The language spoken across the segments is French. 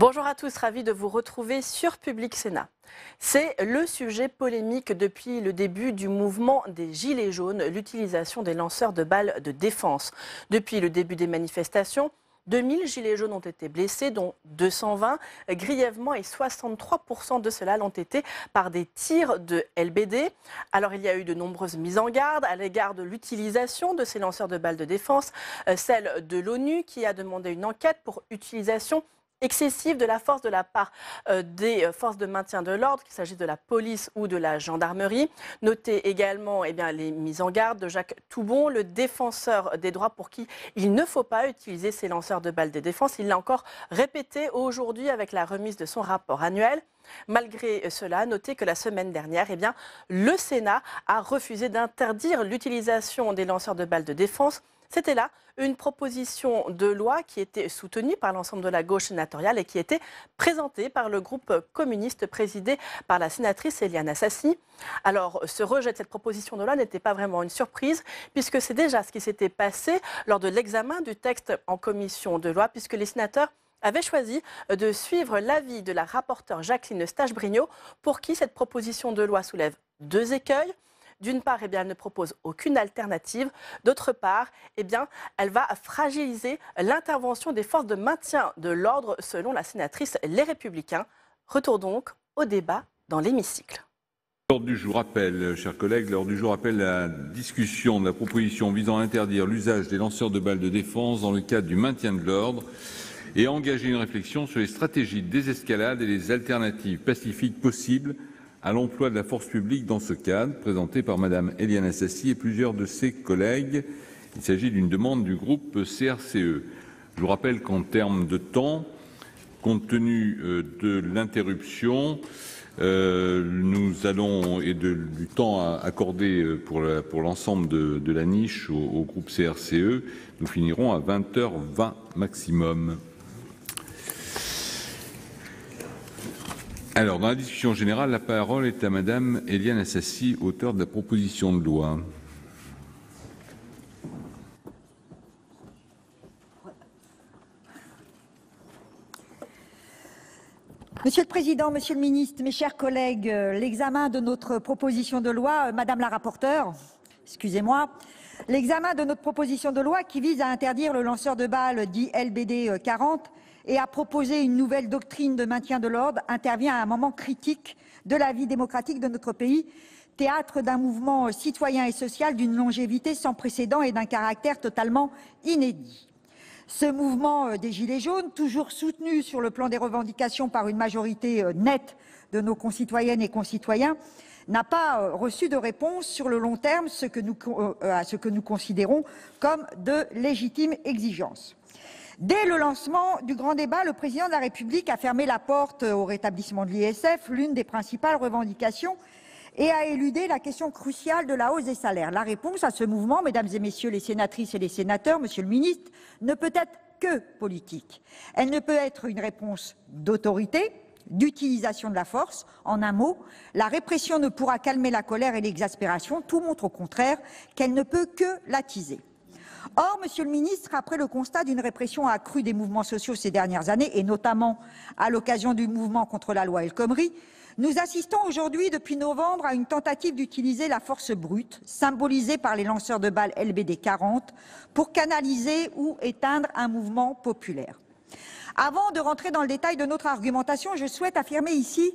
Bonjour à tous, ravi de vous retrouver sur Public Sénat. C'est le sujet polémique depuis le début du mouvement des Gilets jaunes, l'utilisation des lanceurs de balles de défense. Depuis le début des manifestations, 2000 gilets jaunes ont été blessés, dont 220 grièvement, et 63% de cela l'ont été par des tirs de LBD. Alors il y a eu de nombreuses mises en garde à l'égard de l'utilisation de ces lanceurs de balles de défense, celle de l'ONU qui a demandé une enquête pour utilisation excessive de la force de la part des forces de maintien de l'ordre, qu'il s'agisse de la police ou de la gendarmerie. Notez également les mises en garde de Jacques Toubon, le défenseur des droits pour qui il ne faut pas utiliser ces lanceurs de balles de défense. Il l'a encore répété aujourd'hui avec la remise de son rapport annuel. Malgré cela, notez que la semaine dernière, le Sénat a refusé d'interdire l'utilisation des lanceurs de balles de défense. C'était là une proposition de loi qui était soutenue par l'ensemble de la gauche sénatoriale et qui était présentée par le groupe communiste présidé par la sénatrice Éliane Assassi. Alors, ce rejet de cette proposition de loi n'était pas vraiment une surprise, puisque c'est déjà ce qui s'était passé lors de l'examen du texte en commission de loi, puisque les sénateurs avaient choisi de suivre l'avis de la rapporteure Jacqueline Eustache-Brinio, pour qui cette proposition de loi soulève deux écueils. D'une part, elle ne propose aucune alternative. D'autre part, elle va fragiliser l'intervention des forces de maintien de l'ordre, selon la sénatrice Les Républicains. Retour donc au débat dans l'hémicycle. L'ordre du jour appelle, chers collègues, l'ordre du jour appelle la discussion de la proposition visant à interdire l'usage des lanceurs de balles de défense dans le cadre du maintien de l'ordre et à engager une réflexion sur les stratégies de désescalade et les alternatives pacifiques possibles à l'emploi de la force publique dans ce cadre, présenté par Madame Éliane Assassi et plusieurs de ses collègues. Il s'agit d'une demande du groupe CRCE. Je vous rappelle qu'en termes de temps, compte tenu de l'interruption, nous allons du temps accordé pour l'ensemble de la niche au groupe CRCE, nous finirons à 20h20 maximum. Alors, dans la discussion générale, la parole est à Madame Éliane Assassi, auteure de la proposition de loi. Monsieur le Président, Monsieur le Ministre, mes chers collègues, l'examen de notre proposition de loi, Madame la rapporteure, excusez-moi, l'examen de notre proposition de loi qui vise à interdire le lanceur de balles dit LBD 40 et à proposer une nouvelle doctrine de maintien de l'ordre intervient à un moment critique de la vie démocratique de notre pays, théâtre d'un mouvement citoyen et social d'une longévité sans précédent et d'un caractère totalement inédit. Ce mouvement des Gilets jaunes, toujours soutenu sur le plan des revendications par une majorité nette de nos concitoyennes et concitoyens, n'a pas reçu de réponse sur le long terme, à ce que nous considérons comme de légitimes exigences. Dès le lancement du grand débat, le président de la République a fermé la porte au rétablissement de l'ISF, l'une des principales revendications, et a éludé la question cruciale de la hausse des salaires. La réponse à ce mouvement, mesdames et messieurs les sénatrices et les sénateurs, monsieur le ministre, ne peut être que politique. Elle ne peut être une réponse d'autorité, d'utilisation de la force. En un mot, la répression ne pourra calmer la colère et l'exaspération. Tout montre au contraire qu'elle ne peut que l'attiser. Or, monsieur le ministre, après le constat d'une répression accrue des mouvements sociaux ces dernières années, et notamment à l'occasion du mouvement contre la loi El Khomri, nous assistons aujourd'hui, depuis novembre, à une tentative d'utiliser la force brute, symbolisée par les lanceurs de balles LBD 40, pour canaliser ou éteindre un mouvement populaire. Avant de rentrer dans le détail de notre argumentation, je souhaite affirmer ici,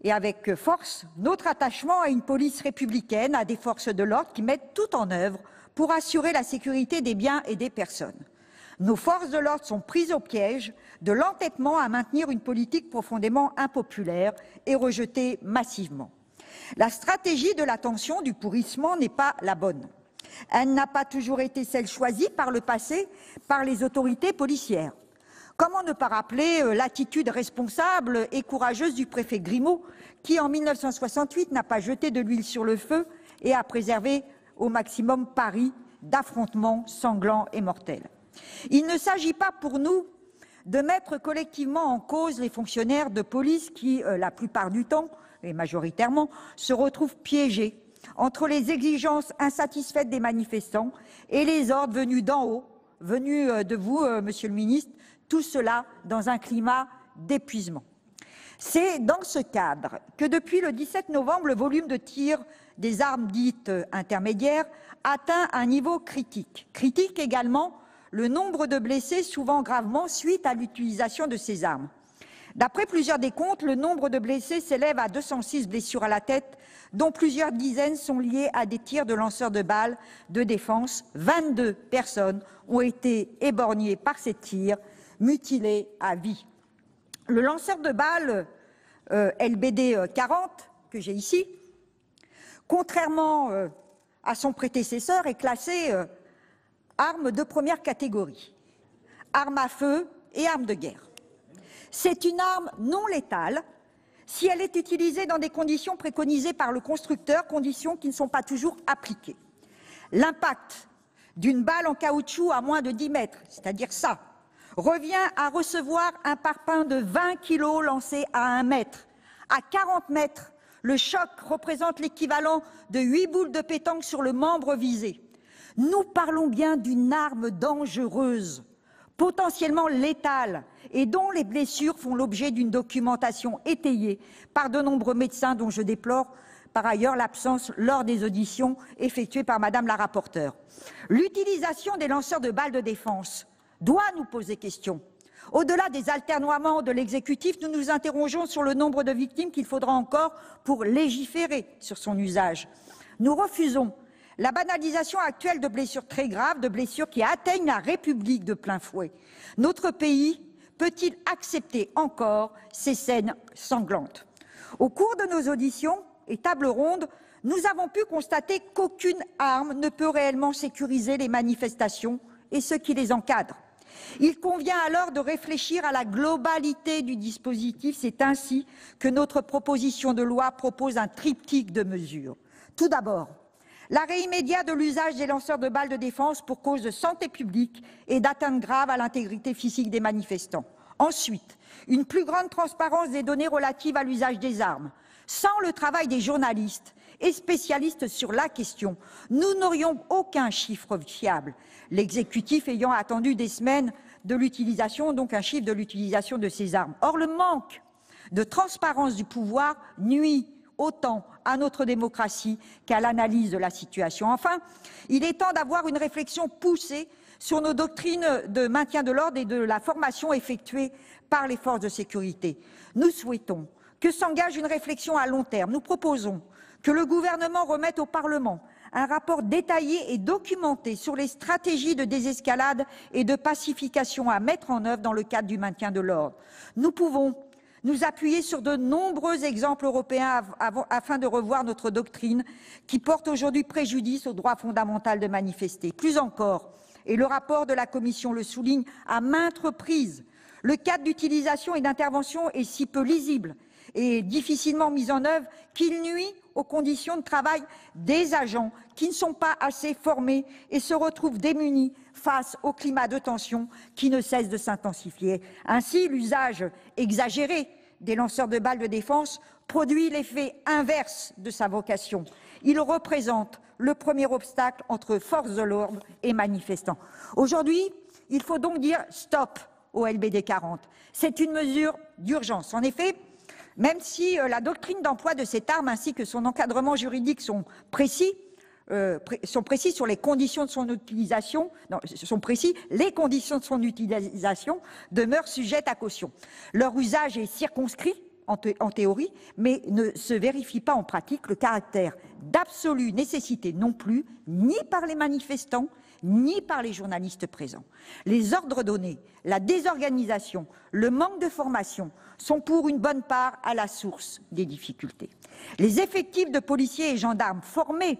et avec force, notre attachement à une police républicaine, à des forces de l'ordre qui mettent tout en œuvre pour assurer la sécurité des biens et des personnes. Nos forces de l'ordre sont prises au piège de l'entêtement à maintenir une politique profondément impopulaire et rejetée massivement. La stratégie de la tension, du pourrissement, n'est pas la bonne. Elle n'a pas toujours été celle choisie par le passé par les autorités policières. Comment ne pas rappeler l'attitude responsable et courageuse du préfet Grimaud, qui en 1968 n'a pas jeté de l'huile sur le feu et a préservé au maximum Paris d'affrontements sanglants et mortels. Il ne s'agit pas pour nous de mettre collectivement en cause les fonctionnaires de police qui, la plupart du temps, et majoritairement, se retrouvent piégés entre les exigences insatisfaites des manifestants et les ordres venus d'en haut, venus de vous, monsieur le ministre, tout cela dans un climat d'épuisement. C'est dans ce cadre que depuis le 17 novembre, le volume de tir des armes dites intermédiaires atteint un niveau critique. Critique également le nombre de blessés, souvent gravement, suite à l'utilisation de ces armes. D'après plusieurs décomptes, le nombre de blessés s'élève à 206 blessures à la tête, dont plusieurs dizaines sont liées à des tirs de lanceurs de balles de défense. 22 personnes ont été éborgnées par ces tirs, mutilées à vie. Le lanceur de balles LBD 40, que j'ai ici, contrairement à son prédécesseur, est classé arme de première catégorie, arme à feu et arme de guerre. C'est une arme non létale si elle est utilisée dans des conditions préconisées par le constructeur, conditions qui ne sont pas toujours appliquées. L'impact d'une balle en caoutchouc à moins de 10 mètres, c'est-à-dire ça, revient à recevoir un parpaing de 20 kilos lancé à 1 mètre. À 40 mètres, le choc représente l'équivalent de 8 boules de pétanque sur le membre visé. Nous parlons bien d'une arme dangereuse, potentiellement létale, et dont les blessures font l'objet d'une documentation étayée par de nombreux médecins dont je déplore par ailleurs l'absence lors des auditions effectuées par Madame la rapporteure. L'utilisation des lanceurs de balles de défense doit nous poser question. Au-delà des atermoiements de l'exécutif, nous nous interrogeons sur le nombre de victimes qu'il faudra encore pour légiférer sur son usage. Nous refusons la banalisation actuelle de blessures très graves, de blessures qui atteignent la République de plein fouet. Notre pays peut-il accepter encore ces scènes sanglantes? Au cours de nos auditions et tables rondes, nous avons pu constater qu'aucune arme ne peut réellement sécuriser les manifestations et ceux qui les encadrent. Il convient alors de réfléchir à la globalité du dispositif. C'est ainsi que notre proposition de loi propose un triptyque de mesures. Tout d'abord, l'arrêt immédiat de l'usage des lanceurs de balles de défense pour cause de santé publique et d'atteinte grave à l'intégrité physique des manifestants. Ensuite, une plus grande transparence des données relatives à l'usage des armes. Sans le travail des journalistes et spécialistes sur la question, nous n'aurions aucun chiffre fiable, l'exécutif ayant attendu des semaines de l'utilisation, donc un chiffre de l'utilisation de ces armes. Or, le manque de transparence du pouvoir nuit autant à notre démocratie qu'à l'analyse de la situation. Enfin, il est temps d'avoir une réflexion poussée sur nos doctrines de maintien de l'ordre et de la formation effectuée par les forces de sécurité. Nous souhaitons que s'engage une réflexion à long terme. Nous proposons que le gouvernement remette au Parlement un rapport détaillé et documenté sur les stratégies de désescalade et de pacification à mettre en œuvre dans le cadre du maintien de l'ordre. Nous pouvons nous appuyer sur de nombreux exemples européens afin de revoir notre doctrine qui porte aujourd'hui préjudice au droit fondamental de manifester. Plus encore, et le rapport de la Commission le souligne à maintes reprises, le cadre d'utilisation et d'intervention est si peu lisible et difficilement mis en œuvre qu'il nuit aux conditions de travail des agents qui ne sont pas assez formés et se retrouvent démunis face au climat de tension qui ne cesse de s'intensifier. Ainsi, l'usage exagéré des lanceurs de balles de défense produit l'effet inverse de sa vocation. Il représente le premier obstacle entre forces de l'ordre et manifestants. Aujourd'hui, il faut donc dire stop au LBD 40. C'est une mesure d'urgence. En effet, même si la doctrine d'emploi de cette arme ainsi que son encadrement juridique sont précis sur les conditions de son utilisation, les conditions de son utilisation demeurent sujettes à caution. Leur usage est circonscrit en théorie, mais ne se vérifie pas en pratique. Le caractère d'absolue nécessité non plus, ni par les manifestants, ni par les journalistes présents. Les ordres donnés, la désorganisation, le manque de formation sont pour une bonne part à la source des difficultés. Les effectifs de policiers et gendarmes formés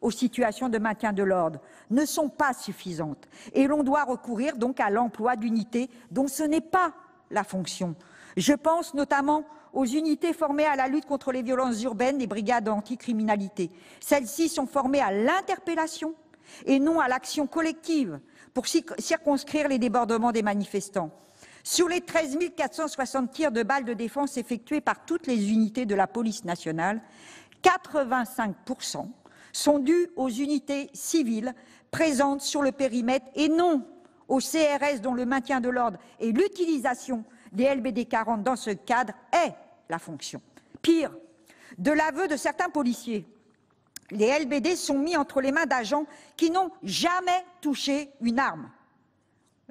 aux situations de maintien de l'ordre ne sont pas suffisantes et l'on doit recourir donc à l'emploi d'unités dont ce n'est pas la fonction. Je pense notamment aux unités formées à la lutte contre les violences urbaines, les brigades anticriminalité. Celles-ci sont formées à l'interpellation et non à l'action collective pour circonscrire les débordements des manifestants. Sur les 13 460 tirs de balles de défense effectués par toutes les unités de la police nationale, 85% sont dus aux unités civiles présentes sur le périmètre et non au CRS dont le maintien de l'ordre et l'utilisation des LBD 40 dans ce cadre est la fonction. Pire, de l'aveu de certains policiers, les LBD sont mis entre les mains d'agents qui n'ont jamais touché une arme,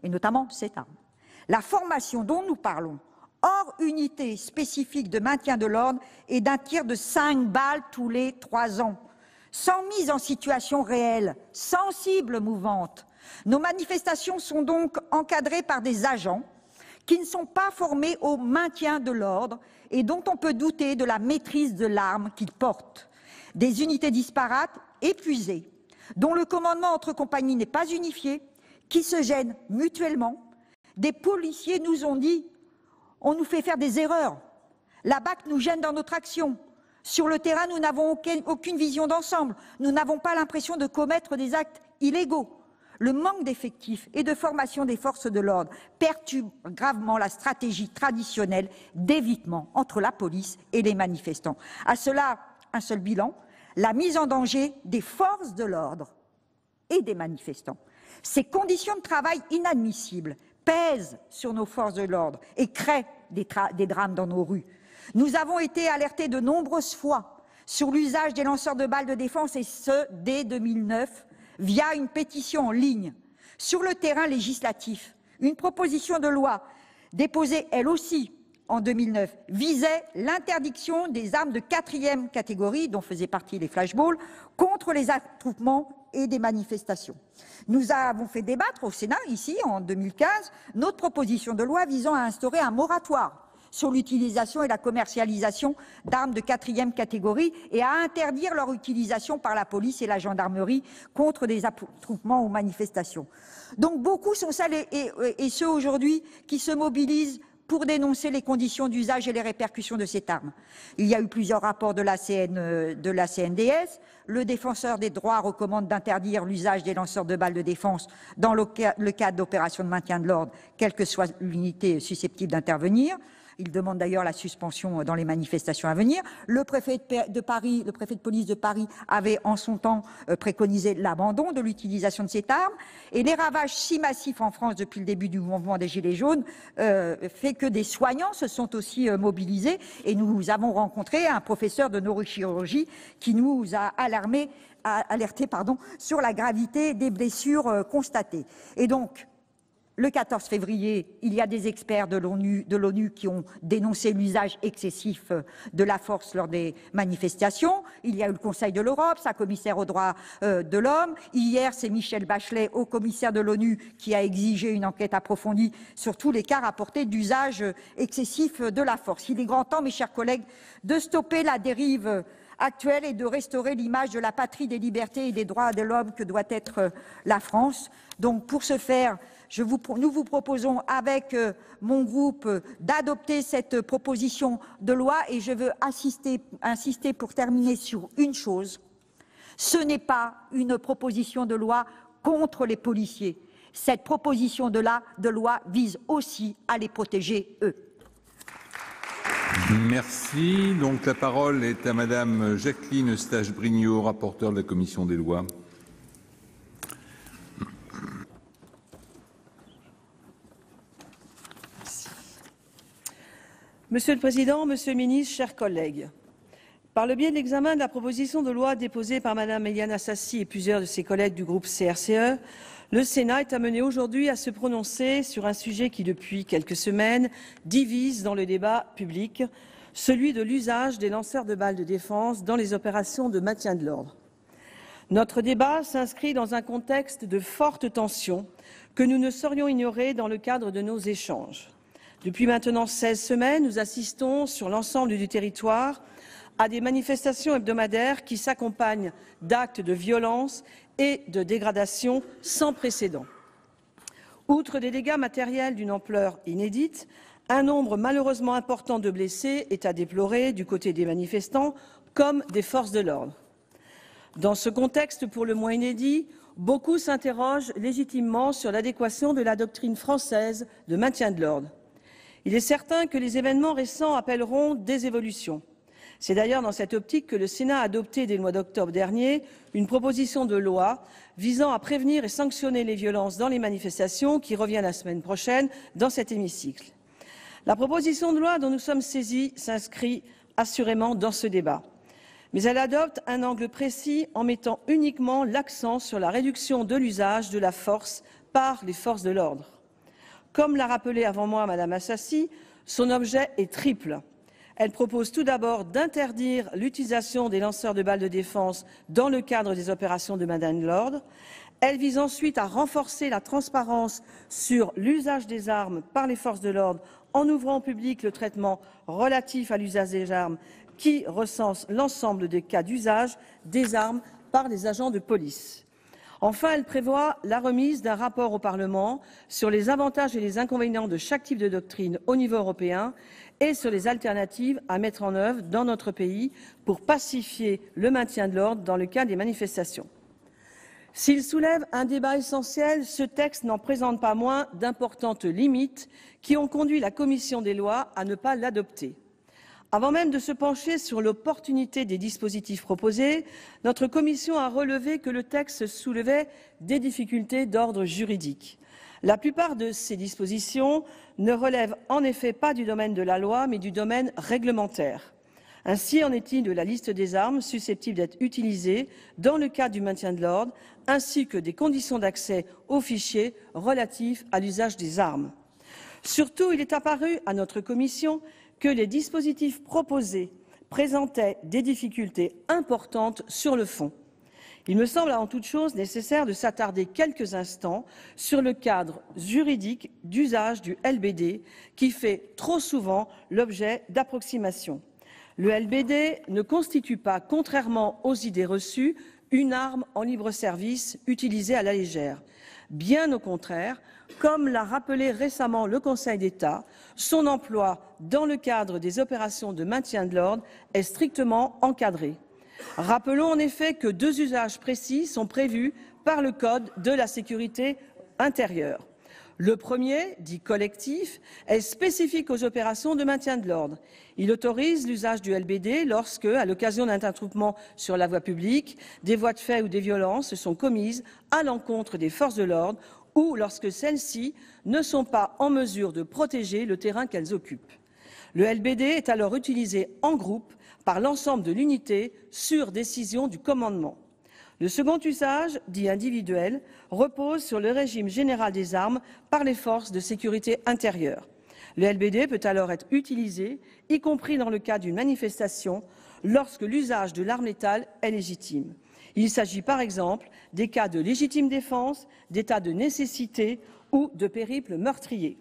et notamment cette arme. La formation dont nous parlons, hors unité spécifique de maintien de l'ordre, est d'un tir de 5 balles tous les 3 ans, sans mise en situation réelle, sans cible mouvante. Nos manifestations sont donc encadrées par des agents qui ne sont pas formés au maintien de l'ordre et dont on peut douter de la maîtrise de l'arme qu'ils portent. Des unités disparates, épuisées, dont le commandement entre compagnies n'est pas unifié, qui se gênent mutuellement. Des policiers nous ont dit « on nous fait faire des erreurs, la BAC nous gêne dans notre action, sur le terrain nous n'avons aucune vision d'ensemble, nous n'avons pas l'impression de commettre des actes illégaux ». Le manque d'effectifs et de formation des forces de l'ordre perturbe gravement la stratégie traditionnelle d'évitement entre la police et les manifestants. À cela, un seul bilan, la mise en danger des forces de l'ordre et des manifestants. Ces conditions de travail inadmissibles pèsent sur nos forces de l'ordre et créent des drames dans nos rues. Nous avons été alertés de nombreuses fois sur l'usage des lanceurs de balles de défense, et ce, dès 2009, via une pétition en ligne. Sur le terrain législatif, une proposition de loi déposée elle aussi en 2009 visait l'interdiction des armes de 4e catégorie, dont faisaient partie les flashballs, contre les attroupements et des manifestations. Nous avons fait débattre au Sénat, ici, en 2015, notre proposition de loi visant à instaurer un moratoire sur l'utilisation et la commercialisation d'armes de 4e catégorie et à interdire leur utilisation par la police et la gendarmerie contre des attroupements ou manifestations. Donc beaucoup sont celles et ceux aujourd'hui qui se mobilisent pour dénoncer les conditions d'usage et les répercussions de cette arme. Il y a eu plusieurs rapports de la CNDS. Le défenseur des droits recommande d'interdire l'usage des lanceurs de balles de défense dans le cadre d'opérations de maintien de l'ordre, quelle que soit l'unité susceptible d'intervenir. Il demande d'ailleurs la suspension dans les manifestations à venir. Le préfet de police de Paris avait en son temps préconisé l'abandon de l'utilisation de cette arme. Et les ravages si massifs en France depuis le début du mouvement des Gilets jaunes fait que des soignants se sont aussi mobilisés. Et nous avons rencontré un professeur de neurochirurgie qui nous a alerté sur la gravité des blessures constatées. Et donc, le 14 février, il y a des experts de l'ONU qui ont dénoncé l'usage excessif de la force lors des manifestations. Il y a eu le Conseil de l'Europe, sa commissaire aux droits de l'homme. Hier, c'est Michelle Bachelet, haut commissaire de l'ONU, qui a exigé une enquête approfondie sur tous les cas rapportés d'usage excessif de la force. Il est grand temps, mes chers collègues, de stopper la dérive actuelle et de restaurer l'image de la patrie des libertés et des droits de l'homme que doit être la France. Donc, pour ce faire, nous vous proposons avec mon groupe d'adopter cette proposition de loi et je veux insister pour terminer sur une chose. Ce n'est pas une proposition de loi contre les policiers. Cette proposition de loi vise aussi à les protéger, eux. Merci. Donc la parole est à Madame Jacqueline Eustache-Brinio, rapporteure de la Commission des lois. Monsieur le Président, Monsieur le Ministre, chers collègues, par le biais de l'examen de la proposition de loi déposée par Madame Éliane Assassi et plusieurs de ses collègues du groupe CRCE, le Sénat est amené aujourd'hui à se prononcer sur un sujet qui, depuis quelques semaines, divise dans le débat public, celui de l'usage des lanceurs de balles de défense dans les opérations de maintien de l'ordre. Notre débat s'inscrit dans un contexte de forte tension que nous ne saurions ignorer dans le cadre de nos échanges. Depuis maintenant 16 semaines, nous assistons sur l'ensemble du territoire à des manifestations hebdomadaires qui s'accompagnent d'actes de violence et de dégradation sans précédent. Outre des dégâts matériels d'une ampleur inédite, un nombre malheureusement important de blessés est à déplorer du côté des manifestants comme des forces de l'ordre. Dans ce contexte pour le moins inédit, beaucoup s'interrogent légitimement sur l'adéquation de la doctrine française de maintien de l'ordre. Il est certain que les événements récents appelleront des évolutions. C'est d'ailleurs dans cette optique que le Sénat a adopté dès le mois d'octobre dernier une proposition de loi visant à prévenir et sanctionner les violences dans les manifestations qui revient la semaine prochaine dans cet hémicycle. La proposition de loi dont nous sommes saisis s'inscrit assurément dans ce débat. Mais elle adopte un angle précis en mettant uniquement l'accent sur la réduction de l'usage de la force par les forces de l'ordre. Comme l'a rappelé avant moi Madame Assassi, son objet est triple. Elle propose tout d'abord d'interdire l'utilisation des lanceurs de balles de défense dans le cadre des opérations de maintien de l'ordre. Elle vise ensuite à renforcer la transparence sur l'usage des armes par les forces de l'ordre en ouvrant au public le traitement relatif à l'usage des armes qui recense l'ensemble des cas d'usage des armes par les agents de police. Enfin, elle prévoit la remise d'un rapport au Parlement sur les avantages et les inconvénients de chaque type de doctrine au niveau européen et sur les alternatives à mettre en œuvre dans notre pays pour pacifier le maintien de l'ordre dans le cas des manifestations. S'il soulève un débat essentiel, ce texte n'en présente pas moins d'importantes limites qui ont conduit la commission des lois à ne pas l'adopter. Avant même de se pencher sur l'opportunité des dispositifs proposés, notre commission a relevé que le texte soulevait des difficultés d'ordre juridique. La plupart de ces dispositions ne relèvent en effet pas du domaine de la loi, mais du domaine réglementaire. Ainsi en est-il de la liste des armes susceptibles d'être utilisées dans le cadre du maintien de l'ordre, ainsi que des conditions d'accès aux fichiers relatifs à l'usage des armes. Surtout, il est apparu à notre commission que les dispositifs proposés présentaient des difficultés importantes sur le fond. Il me semble avant toute chose nécessaire de s'attarder quelques instants sur le cadre juridique d'usage du LBD qui fait trop souvent l'objet d'approximations. Le LBD ne constitue pas, contrairement aux idées reçues, une arme en libre service utilisée à la légère. Bien au contraire, comme l'a rappelé récemment le Conseil d'État, son emploi dans le cadre des opérations de maintien de l'ordre est strictement encadré. Rappelons en effet que deux usages précis sont prévus par le Code de la sécurité intérieure. Le premier, dit collectif, est spécifique aux opérations de maintien de l'ordre. Il autorise l'usage du LBD lorsque, à l'occasion d'un attroupement sur la voie publique, des voies de fait ou des violences sont commises à l'encontre des forces de l'ordre ou lorsque celles-ci ne sont pas en mesure de protéger le terrain qu'elles occupent. Le LBD est alors utilisé en groupe par l'ensemble de l'unité sur décision du commandement. Le second usage, dit individuel, repose sur le régime général des armes par les forces de sécurité intérieure. Le LBD peut alors être utilisé, y compris dans le cas d'une manifestation, lorsque l'usage de l'arme létale est légitime. Il s'agit par exemple des cas de légitime défense, d'état de nécessité ou de périple meurtrier.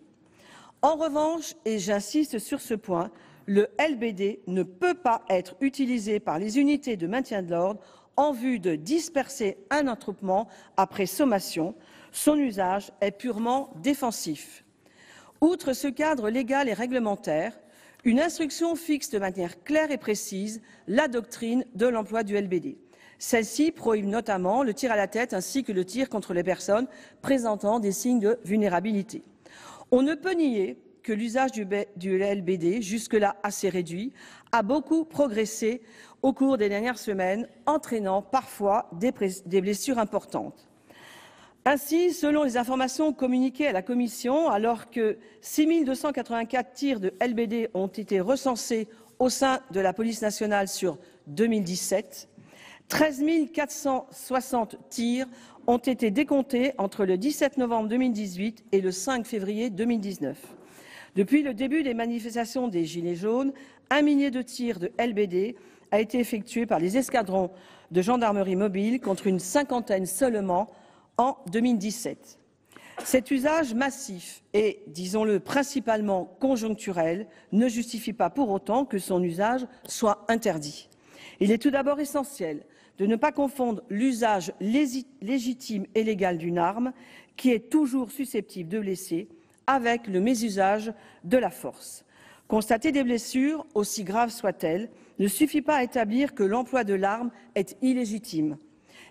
En revanche, et j'insiste sur ce point, le LBD ne peut pas être utilisé par les unités de maintien de l'ordre en vue de disperser un attroupement après sommation. Son usage est purement défensif. Outre ce cadre légal et réglementaire, une instruction fixe de manière claire et précise la doctrine de l'emploi du LBD. Celle-ci prohibe notamment le tir à la tête ainsi que le tir contre les personnes présentant des signes de vulnérabilité. On ne peut nier que l'usage du LBD, jusque-là assez réduit, a beaucoup progressé au cours des dernières semaines, entraînant parfois des blessures importantes. Ainsi, selon les informations communiquées à la Commission, alors que 6 284 tirs de LBD ont été recensés au sein de la police nationale sur 2017, 13 460 tirs ont été décomptés entre le 17 novembre 2018 et le 5 février 2019. Depuis le début des manifestations des Gilets jaunes, 1 millier de tirs de LBD a été effectué par les escadrons de gendarmerie mobile contre une cinquantaine seulement en 2017. Cet usage massif et, disons-le, principalement conjoncturel ne justifie pas pour autant que son usage soit interdit. Il est tout d'abord essentiel de ne pas confondre l'usage légitime et légal d'une arme, qui est toujours susceptible de blesser, avec le mésusage de la force. Constater des blessures, aussi graves soient-elles, ne suffit pas à établir que l'emploi de l'arme est illégitime.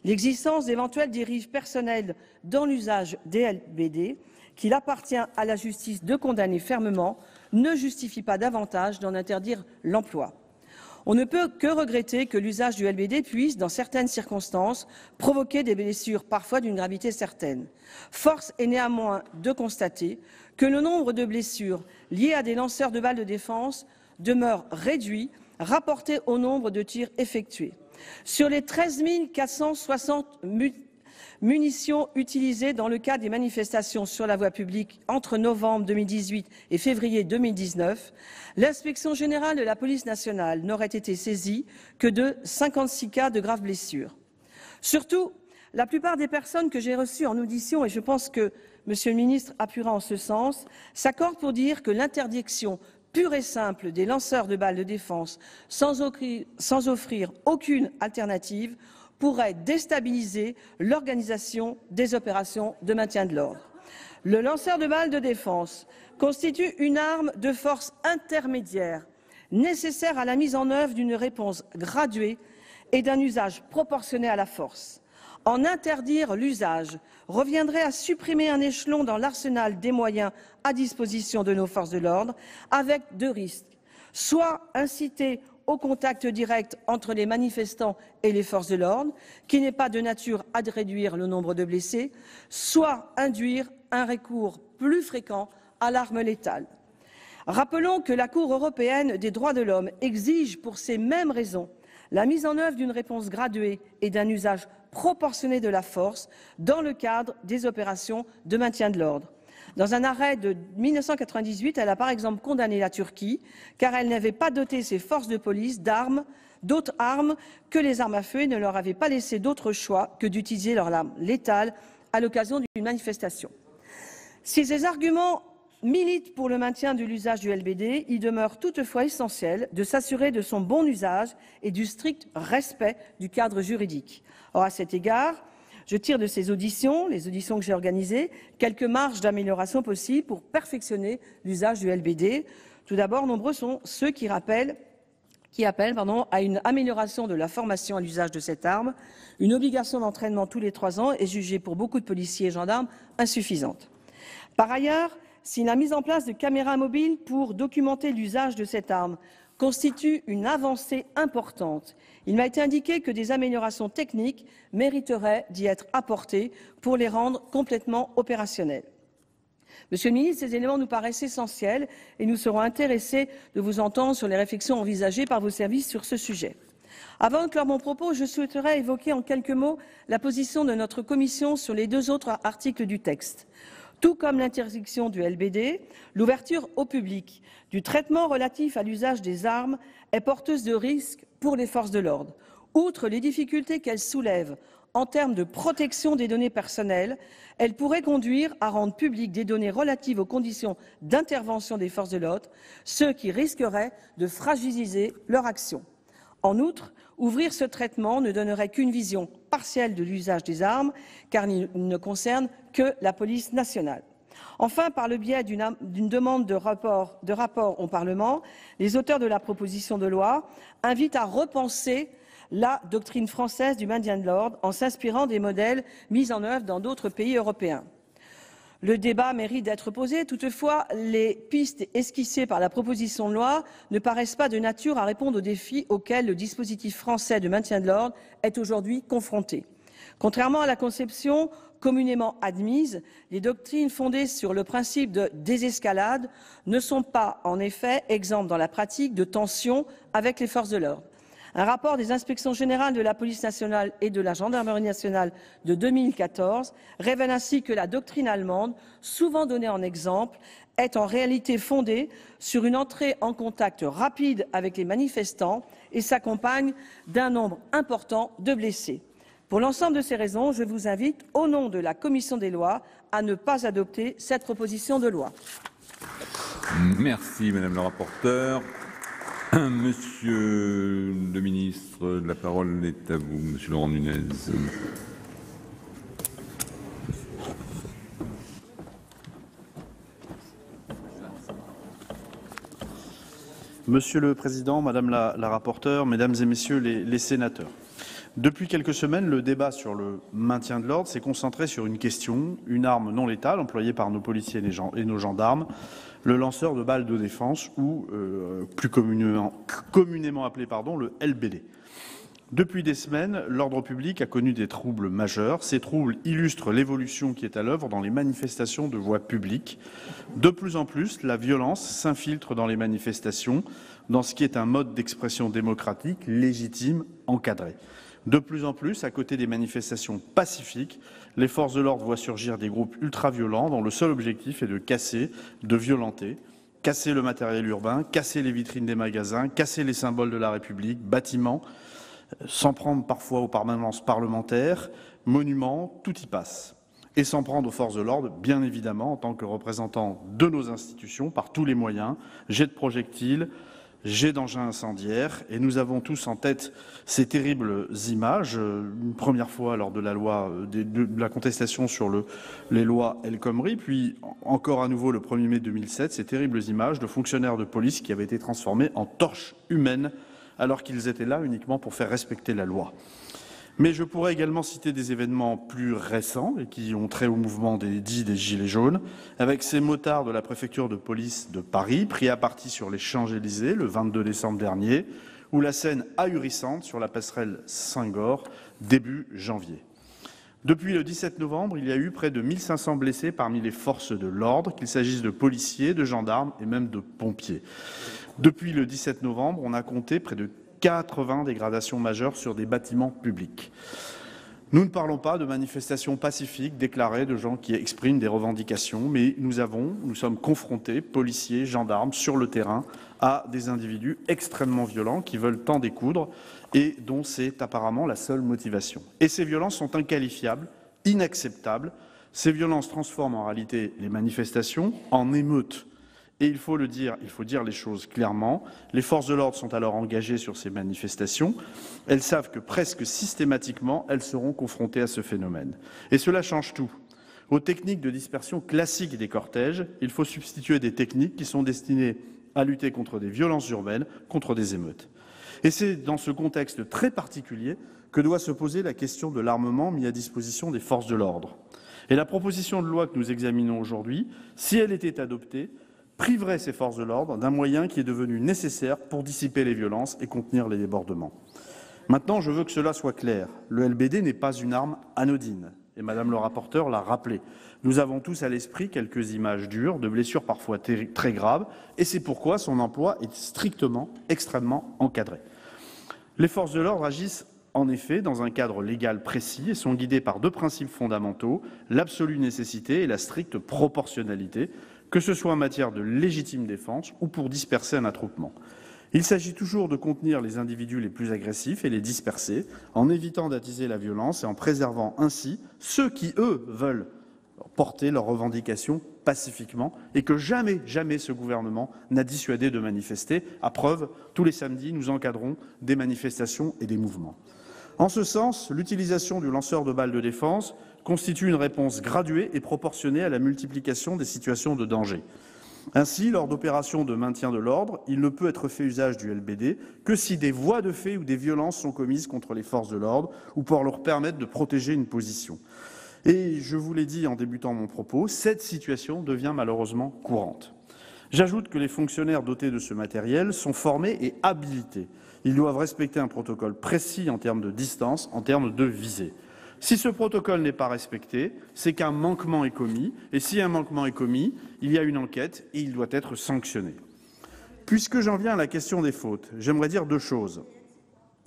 L'existence d'éventuelles dérives personnelles dans l'usage des LBD, qu'il appartient à la justice de condamner fermement, ne justifie pas davantage d'en interdire l'emploi. On ne peut que regretter que l'usage du LBD puisse, dans certaines circonstances, provoquer des blessures parfois d'une gravité certaine. Force est néanmoins de constater que le nombre de blessures liées à des lanceurs de balles de défense demeure réduit, rapporté au nombre de tirs effectués. Sur les 13 460 munitions utilisées dans le cadre des manifestations sur la voie publique entre novembre 2018 et février 2019, l'inspection générale de la police nationale n'aurait été saisie que de 56 cas de graves blessures. Surtout, la plupart des personnes que j'ai reçues en audition, et je pense que Monsieur le ministre appuiera en ce sens, s'accordent pour dire que l'interdiction pure et simple des lanceurs de balles de défense sans offrir aucune alternative pourrait déstabiliser l'organisation des opérations de maintien de l'ordre. Le lanceur de balles de défense constitue une arme de force intermédiaire nécessaire à la mise en œuvre d'une réponse graduée et d'un usage proportionné à la force. En interdire l'usage reviendrait à supprimer un échelon dans l'arsenal des moyens à disposition de nos forces de l'ordre, avec deux risques. Soit inciter au contact direct entre les manifestants et les forces de l'ordre, qui n'est pas de nature à réduire le nombre de blessés, soit induire un recours plus fréquent à l'arme létale. Rappelons que la Cour européenne des droits de l'homme exige pour ces mêmes raisons la mise en œuvre d'une réponse graduée et d'un usage proportionné de la force dans le cadre des opérations de maintien de l'ordre. Dans un arrêt de 1998, elle a par exemple condamné la Turquie car elle n'avait pas doté ses forces de police d'autres armes que les armes à feu et ne leur avait pas laissé d'autre choix que d'utiliser leur arme létale à l'occasion d'une manifestation. Si ces arguments militent pour le maintien de l'usage du LBD, il demeure toutefois essentiel de s'assurer de son bon usage et du strict respect du cadre juridique. Or, à cet égard, je tire de ces auditions, les auditions que j'ai organisées, quelques marges d'amélioration possibles pour perfectionner l'usage du LBD. Tout d'abord, nombreux sont ceux qui appellent à une amélioration de la formation à l'usage de cette arme. Une obligation d'entraînement tous les 3 ans est jugée pour beaucoup de policiers et gendarmes insuffisante. Par ailleurs, si la mise en place de caméras mobiles pour documenter l'usage de cette arme constitue une avancée importante, il m'a été indiqué que des améliorations techniques mériteraient d'y être apportées pour les rendre complètement opérationnelles. Monsieur le ministre, ces éléments nous paraissent essentiels et nous serons intéressés de vous entendre sur les réflexions envisagées par vos services sur ce sujet. Avant de clore mon propos, je souhaiterais évoquer en quelques mots la position de notre commission sur les 2 autres articles du texte. Tout comme l'interdiction du LBD, l'ouverture au public du traitement relatif à l'usage des armes est porteuse de risques pour les forces de l'ordre. Outre les difficultés qu'elle soulève en termes de protection des données personnelles, elle pourrait conduire à rendre publiques des données relatives aux conditions d'intervention des forces de l'ordre, ce qui risquerait de fragiliser leur action. En outre, ouvrir ce traitement ne donnerait qu'une vision partielle de l'usage des armes, car il ne concerne que la police nationale. Enfin, par le biais d'une demande de rapport au Parlement, les auteurs de la proposition de loi invitent à repenser la doctrine française du maintien de l'ordre en s'inspirant des modèles mis en œuvre dans d'autres pays européens. Le débat mérite d'être posé. Toutefois, les pistes esquissées par la proposition de loi ne paraissent pas de nature à répondre aux défis auxquels le dispositif français de maintien de l'ordre est aujourd'hui confronté. Contrairement à la conception communément admise, les doctrines fondées sur le principe de désescalade ne sont pas, en effet, exemptes dans la pratique de tensions avec les forces de l'ordre. Un rapport des inspections générales de la police nationale et de la gendarmerie nationale de 2014 révèle ainsi que la doctrine allemande, souvent donnée en exemple, est en réalité fondée sur une entrée en contact rapide avec les manifestants et s'accompagne d'un nombre important de blessés. Pour l'ensemble de ces raisons, je vous invite, au nom de la Commission des lois, à ne pas adopter cette proposition de loi. Merci, Madame la rapporteure. Monsieur le ministre, la parole est à vous, Monsieur Laurent Nunez. Monsieur le Président, Madame la rapporteure, Mesdames et Messieurs les sénateurs, depuis quelques semaines, le débat sur le maintien de l'ordre s'est concentré sur une question, une arme non létale employée par nos policiers et nos gendarmes le lanceur de balles de défense ou plus communément appelé le LBD. Depuis des semaines, l'ordre public a connu des troubles majeurs. Ces troubles illustrent l'évolution qui est à l'œuvre dans les manifestations de voie publique. De plus en plus, la violence s'infiltre dans les manifestations, dans ce qui est un mode d'expression démocratique, légitime, encadré. De plus en plus, à côté des manifestations pacifiques, les forces de l'ordre voient surgir des groupes ultra-violents dont le seul objectif est de casser, de violenter, casser le matériel urbain, casser les vitrines des magasins, casser les symboles de la République, bâtiments, s'en prendre parfois aux permanences parlementaires, monuments, tout y passe. Et s'en prendre aux forces de l'ordre, bien évidemment, en tant que représentants de nos institutions, par tous les moyens, jets de projectiles, jets d'engins incendiaires. Et nous avons tous en tête ces terribles images, une première fois lors de la loi de la contestation sur les lois El Khomri, puis encore à nouveau le 1er mai 2007, ces terribles images de fonctionnaires de police qui avaient été transformés en torches humaines alors qu'ils étaient là uniquement pour faire respecter la loi. Mais je pourrais également citer des événements plus récents et qui ont trait au mouvement des Gilets jaunes, avec ces motards de la préfecture de police de Paris pris à partie sur les Champs-Élysées le 22 décembre dernier, ou la scène ahurissante sur la passerelle Senghor début janvier. Depuis le 17 novembre, il y a eu près de 1500 blessés parmi les forces de l'ordre, qu'il s'agisse de policiers, de gendarmes et même de pompiers. Depuis le 17 novembre, on a compté près de 80 dégradations majeures sur des bâtiments publics. Nous ne parlons pas de manifestations pacifiques déclarées de gens qui expriment des revendications, mais nous sommes confrontés, policiers, gendarmes, sur le terrain, à des individus extrêmement violents qui veulent en découdre et dont c'est apparemment la seule motivation. Et ces violences sont inqualifiables, inacceptables. Ces violences transforment en réalité les manifestations en émeutes. Et il faut dire les choses clairement. Les forces de l'ordre sont alors engagées sur ces manifestations. Elles savent que presque systématiquement, elles seront confrontées à ce phénomène. Et cela change tout. Aux techniques de dispersion classiques des cortèges, il faut substituer des techniques qui sont destinées à lutter contre des violences urbaines, contre des émeutes. Et c'est dans ce contexte très particulier que doit se poser la question de l'armement mis à disposition des forces de l'ordre. Et la proposition de loi que nous examinons aujourd'hui, si elle était adoptée, priverait ces forces de l'ordre d'un moyen qui est devenu nécessaire pour dissiper les violences et contenir les débordements. Maintenant, je veux que cela soit clair. Le LBD n'est pas une arme anodine, et Madame le rapporteur l'a rappelé. Nous avons tous à l'esprit quelques images dures, de blessures parfois très graves, et c'est pourquoi son emploi est strictement, extrêmement encadré. Les forces de l'ordre agissent en effet dans un cadre légal précis et sont guidées par deux principes fondamentaux, l'absolue nécessité et la stricte proportionnalité, que ce soit en matière de légitime défense ou pour disperser un attroupement. Il s'agit toujours de contenir les individus les plus agressifs et les disperser, en évitant d'attiser la violence et en préservant ainsi ceux qui, eux, veulent porter leurs revendications pacifiquement et que jamais ce gouvernement n'a dissuadé de manifester. À preuve, tous les samedis, nous encadrons des manifestations et des mouvements. En ce sens, l'utilisation du lanceur de balles de défense constitue une réponse graduée et proportionnée à la multiplication des situations de danger. Ainsi, lors d'opérations de maintien de l'ordre, il ne peut être fait usage du LBD que si des voies de fait ou des violences sont commises contre les forces de l'ordre ou pour leur permettre de protéger une position. Et je vous l'ai dit en débutant mon propos, cette situation devient malheureusement courante. J'ajoute que les fonctionnaires dotés de ce matériel sont formés et habilités. Ils doivent respecter un protocole précis en termes de distance, en termes de visée. Si ce protocole n'est pas respecté, c'est qu'un manquement est commis, et si un manquement est commis, il y a une enquête et il doit être sanctionné. Puisque j'en viens à la question des fautes, j'aimerais dire deux choses.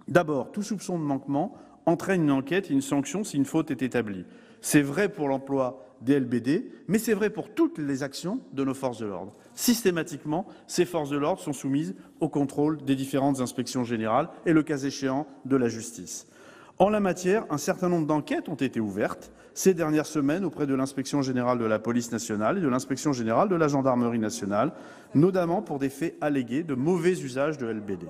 D'abord, tout soupçon de manquement entraîne une enquête et une sanction si une faute est établie. C'est vrai pour l'emploi des LBD, mais c'est vrai pour toutes les actions de nos forces de l'ordre. Systématiquement, ces forces de l'ordre sont soumises au contrôle des différentes inspections générales et, le cas échéant, de la justice. En la matière, un certain nombre d'enquêtes ont été ouvertes ces dernières semaines auprès de l'Inspection générale de la police nationale et de l'Inspection générale de la gendarmerie nationale, notamment pour des faits allégués de mauvais usage de LBD.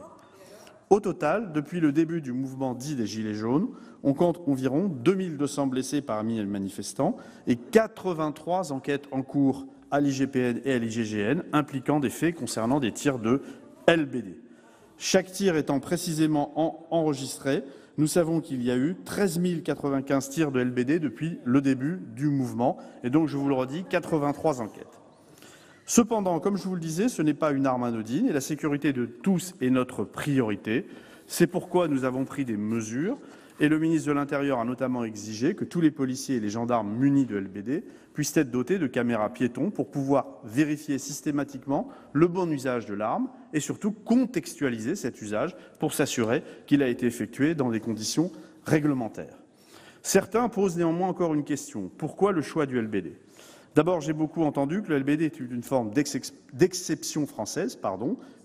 Au total, depuis le début du mouvement dit des Gilets jaunes, on compte environ 2200 blessés parmi les manifestants et 83 enquêtes en cours à l'IGPN et à l'IGGN impliquant des faits concernant des tirs de LBD. Chaque tir étant précisément enregistré, nous savons qu'il y a eu 13 095 tirs de LBD depuis le début du mouvement, et donc, je vous le redis, 83 enquêtes. Cependant, comme je vous le disais, ce n'est pas une arme anodine et la sécurité de tous est notre priorité. C'est pourquoi nous avons pris des mesures et le ministre de l'Intérieur a notamment exigé que tous les policiers et les gendarmes munis de LBD puissent être dotés de caméras piétons pour pouvoir vérifier systématiquement le bon usage de l'arme et surtout contextualiser cet usage pour s'assurer qu'il a été effectué dans des conditions réglementaires. Certains posent néanmoins encore une question. Pourquoi le choix du LBD ? D'abord, j'ai beaucoup entendu que le LBD est une forme d'exception française,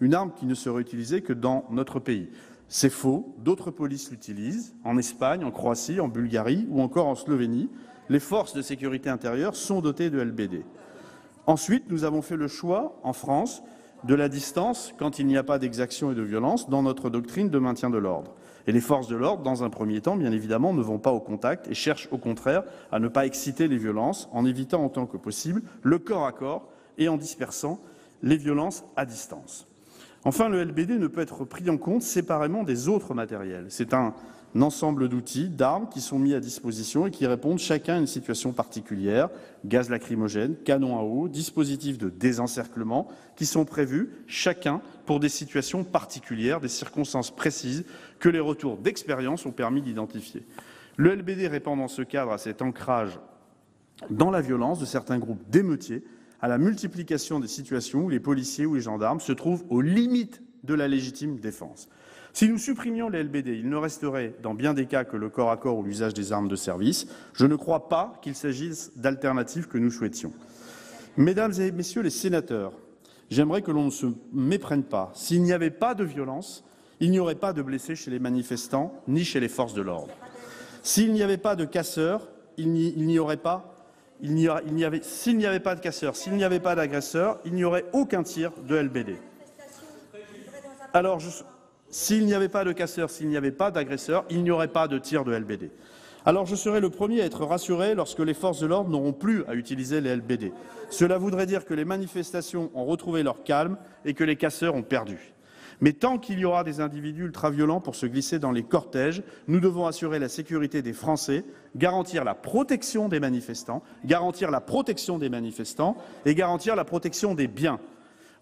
une arme qui ne serait utilisée que dans notre pays. C'est faux, d'autres polices l'utilisent, en Espagne, en Croatie, en Bulgarie ou encore en Slovénie. Les forces de sécurité intérieure sont dotées de LBD. Ensuite, nous avons fait le choix, en France, de la distance quand il n'y a pas d'exaction et de violence dans notre doctrine de maintien de l'ordre. Et les forces de l'ordre, dans un premier temps, bien évidemment, ne vont pas au contact et cherchent au contraire à ne pas exciter les violences en évitant autant que possible le corps à corps et en dispersant les violences à distance. Enfin, le LBD ne peut être pris en compte séparément des autres matériels. C'est un ensemble d'outils, d'armes qui sont mis à disposition et qui répondent chacun à une situation particulière. Gaz lacrymogène, canon à eau, dispositifs de désencerclement qui sont prévus chacun pour des situations particulières, des circonstances précises que les retours d'expérience ont permis d'identifier. Le LBD répond dans ce cadre à cet ancrage dans la violence de certains groupes d'émeutiers, à la multiplication des situations où les policiers ou les gendarmes se trouvent aux limites de la légitime défense. Si nous supprimions les LBD, il ne resterait dans bien des cas que le corps à corps ou l'usage des armes de service. Je ne crois pas qu'il s'agisse d'alternatives que nous souhaitions. Mesdames et messieurs les sénateurs, j'aimerais que l'on ne se méprenne pas. S'il n'y avait pas de violence, il n'y aurait pas de blessés chez les manifestants ni chez les forces de l'ordre. S'il n'y avait pas de casseurs, s'il n'y avait pas de casseurs, s'il n'y avait pas d'agresseurs, il n'y aurait aucun tir de LBD. Alors, s'il n'y avait pas de casseurs, s'il n'y avait pas d'agresseurs, il n'y aurait pas de tir de LBD. Alors je serai le premier à être rassuré lorsque les forces de l'ordre n'auront plus à utiliser les LBD. Cela voudrait dire que les manifestations ont retrouvé leur calme et que les casseurs ont perdu. Mais tant qu'il y aura des individus ultra-violents pour se glisser dans les cortèges, nous devons assurer la sécurité des Français, garantir la protection des manifestants, garantir la protection des manifestants et garantir la protection des biens.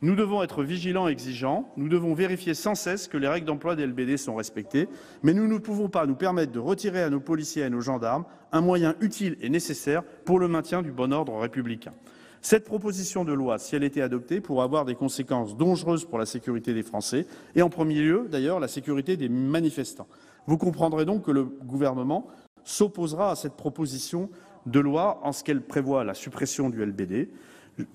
Nous devons être vigilants et exigeants, nous devons vérifier sans cesse que les règles d'emploi des LBD sont respectées, mais nous ne pouvons pas nous permettre de retirer à nos policiers et à nos gendarmes un moyen utile et nécessaire pour le maintien du bon ordre républicain. Cette proposition de loi, si elle était adoptée, pourrait avoir des conséquences dangereuses pour la sécurité des Français et en premier lieu, d'ailleurs, la sécurité des manifestants. Vous comprendrez donc que le gouvernement s'opposera à cette proposition de loi en ce qu'elle prévoit la suppression du LBD.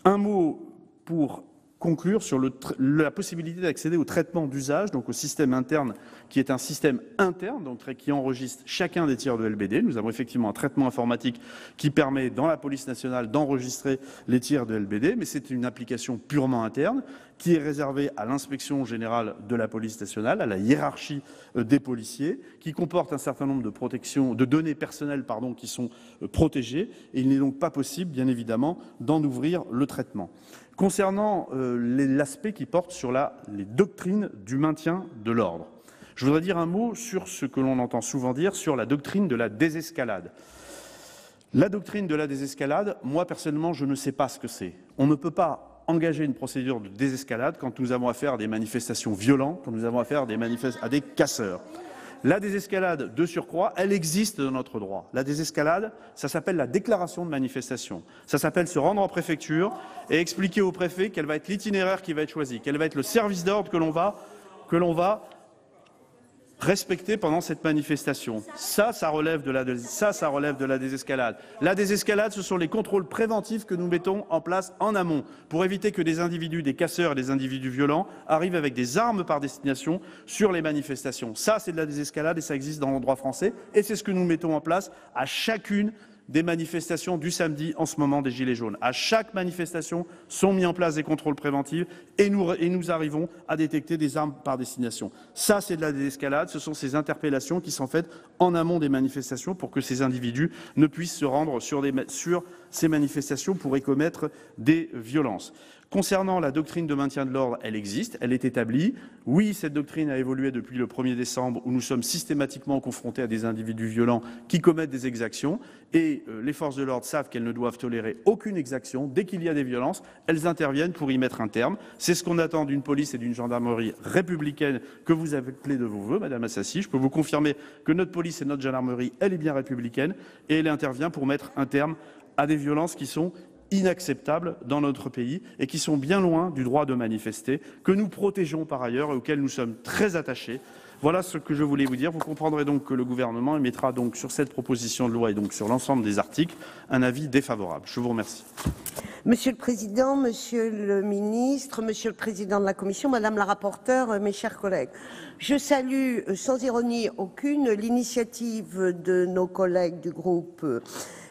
Un mot pour conclure sur la possibilité d'accéder au traitement d'usage, donc au système interne, qui est un système interne, donc qui enregistre chacun des tirs de LBD. Nous avons effectivement un traitement informatique qui permet, dans la police nationale, d'enregistrer les tirs de LBD, mais c'est une application purement interne qui est réservée à l'inspection générale de la police nationale, à la hiérarchie des policiers, qui comporte un certain nombre de données personnelles qui sont protégées, et il n'est donc pas possible, bien évidemment, d'en ouvrir le traitement. Concernant l'aspect qui porte sur les doctrines du maintien de l'ordre, je voudrais dire un mot sur ce que l'on entend souvent dire sur la doctrine de la désescalade. La doctrine de la désescalade, moi personnellement, je ne sais pas ce que c'est. On ne peut pas engager une procédure de désescalade quand nous avons affaire à des manifestations violentes, quand nous avons affaire à des casseurs. La désescalade, de surcroît, elle existe dans notre droit. La désescalade, ça s'appelle la déclaration de manifestation. Ça s'appelle se rendre en préfecture et expliquer au préfet quel va être l'itinéraire qui va être choisi, quel va être le service d'ordre que l'on va respecter pendant cette manifestation. Ça relève de la désescalade. La désescalade, ce sont les contrôles préventifs que nous mettons en place en amont pour éviter que des individus, des casseurs et des individus violents arrivent avec des armes par destination sur les manifestations. Ça, c'est de la désescalade et ça existe dans le droit français et c'est ce que nous mettons en place à chacune des manifestations du samedi en ce moment des Gilets jaunes. À chaque manifestation sont mis en place des contrôles préventifs et nous arrivons à détecter des armes par destination. Ça, c'est de la désescalade. Ce sont ces interpellations qui sont faites en amont des manifestations pour que ces individus ne puissent se rendre sur ces manifestations pour y commettre des violences. Concernant la doctrine de maintien de l'ordre, elle existe, elle est établie. Oui, cette doctrine a évolué depuis le 1er décembre où nous sommes systématiquement confrontés à des individus violents qui commettent des exactions et les forces de l'ordre savent qu'elles ne doivent tolérer aucune exaction. Dès qu'il y a des violences, elles interviennent pour y mettre un terme. C'est ce qu'on attend d'une police et d'une gendarmerie républicaine que vous avez appelée de vos vœux, Madame Assassi. Je peux vous confirmer que notre police et notre gendarmerie, elle est bien républicaine et elle intervient pour mettre un terme à des violences qui sont inacceptables dans notre pays et qui sont bien loin du droit de manifester, que nous protégeons par ailleurs et auquel nous sommes très attachés. Voilà ce que je voulais vous dire. Vous comprendrez donc que le gouvernement émettra donc sur cette proposition de loi et donc sur l'ensemble des articles un avis défavorable. Je vous remercie. Monsieur le Président, Monsieur le Ministre, Monsieur le Président de la Commission, Madame la rapporteure, mes chers collègues, je salue sans ironie aucune l'initiative de nos collègues du groupe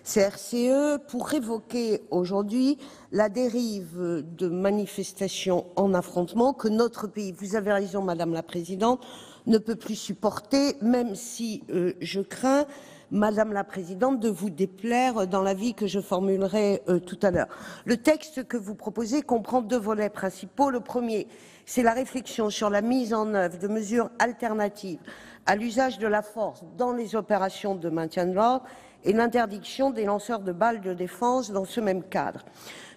CRCE pour évoquer aujourd'hui la dérive de manifestations en affrontement que notre pays, vous avez raison Madame la Présidente, ne peut plus supporter, même si je crains, Madame la Présidente, de vous déplaire dans l'avis que je formulerai tout à l'heure. Le texte que vous proposez comprend deux volets principaux. Le premier, c'est la réflexion sur la mise en œuvre de mesures alternatives à l'usage de la force dans les opérations de maintien de l'ordre et l'interdiction des lanceurs de balles de défense dans ce même cadre.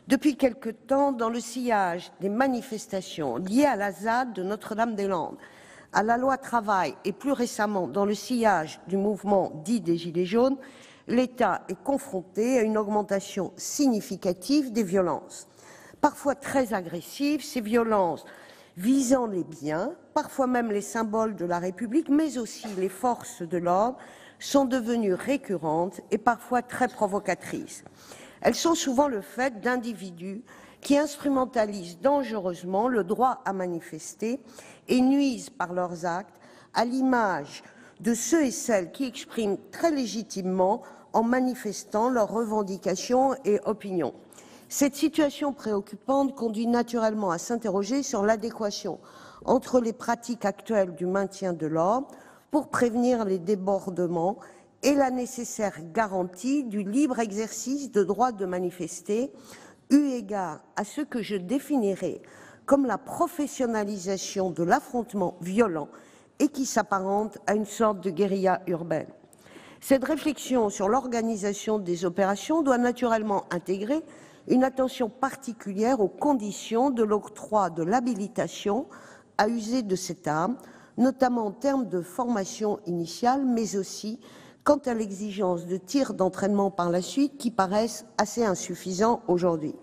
Depuis quelque temps, dans le sillage des manifestations liées à la ZAD de Notre-Dame-des-Landes, à la loi travail et plus récemment dans le sillage du mouvement dit des Gilets jaunes, l'État est confronté à une augmentation significative des violences. Parfois très agressives, ces violences visant les biens, parfois même les symboles de la République, mais aussi les forces de l'ordre, sont devenues récurrentes et parfois très provocatrices. Elles sont souvent le fait d'individus qui instrumentalisent dangereusement le droit à manifester et nuisent par leurs actes à l'image de ceux et celles qui expriment très légitimement en manifestant leurs revendications et opinions. Cette situation préoccupante conduit naturellement à s'interroger sur l'adéquation entre les pratiques actuelles du maintien de l'ordre pour prévenir les débordements et la nécessaire garantie du libre exercice de droit de manifester, eu égard à ce que je définirais comme la professionnalisation de l'affrontement violent et qui s'apparente à une sorte de guérilla urbaine. Cette réflexion sur l'organisation des opérations doit naturellement intégrer une attention particulière aux conditions de l'octroi de l'habilitation à user de cette arme, notamment en termes de formation initiale, mais aussi quant à l'exigence de tirs d'entraînement par la suite qui paraissent assez insuffisants aujourd'hui.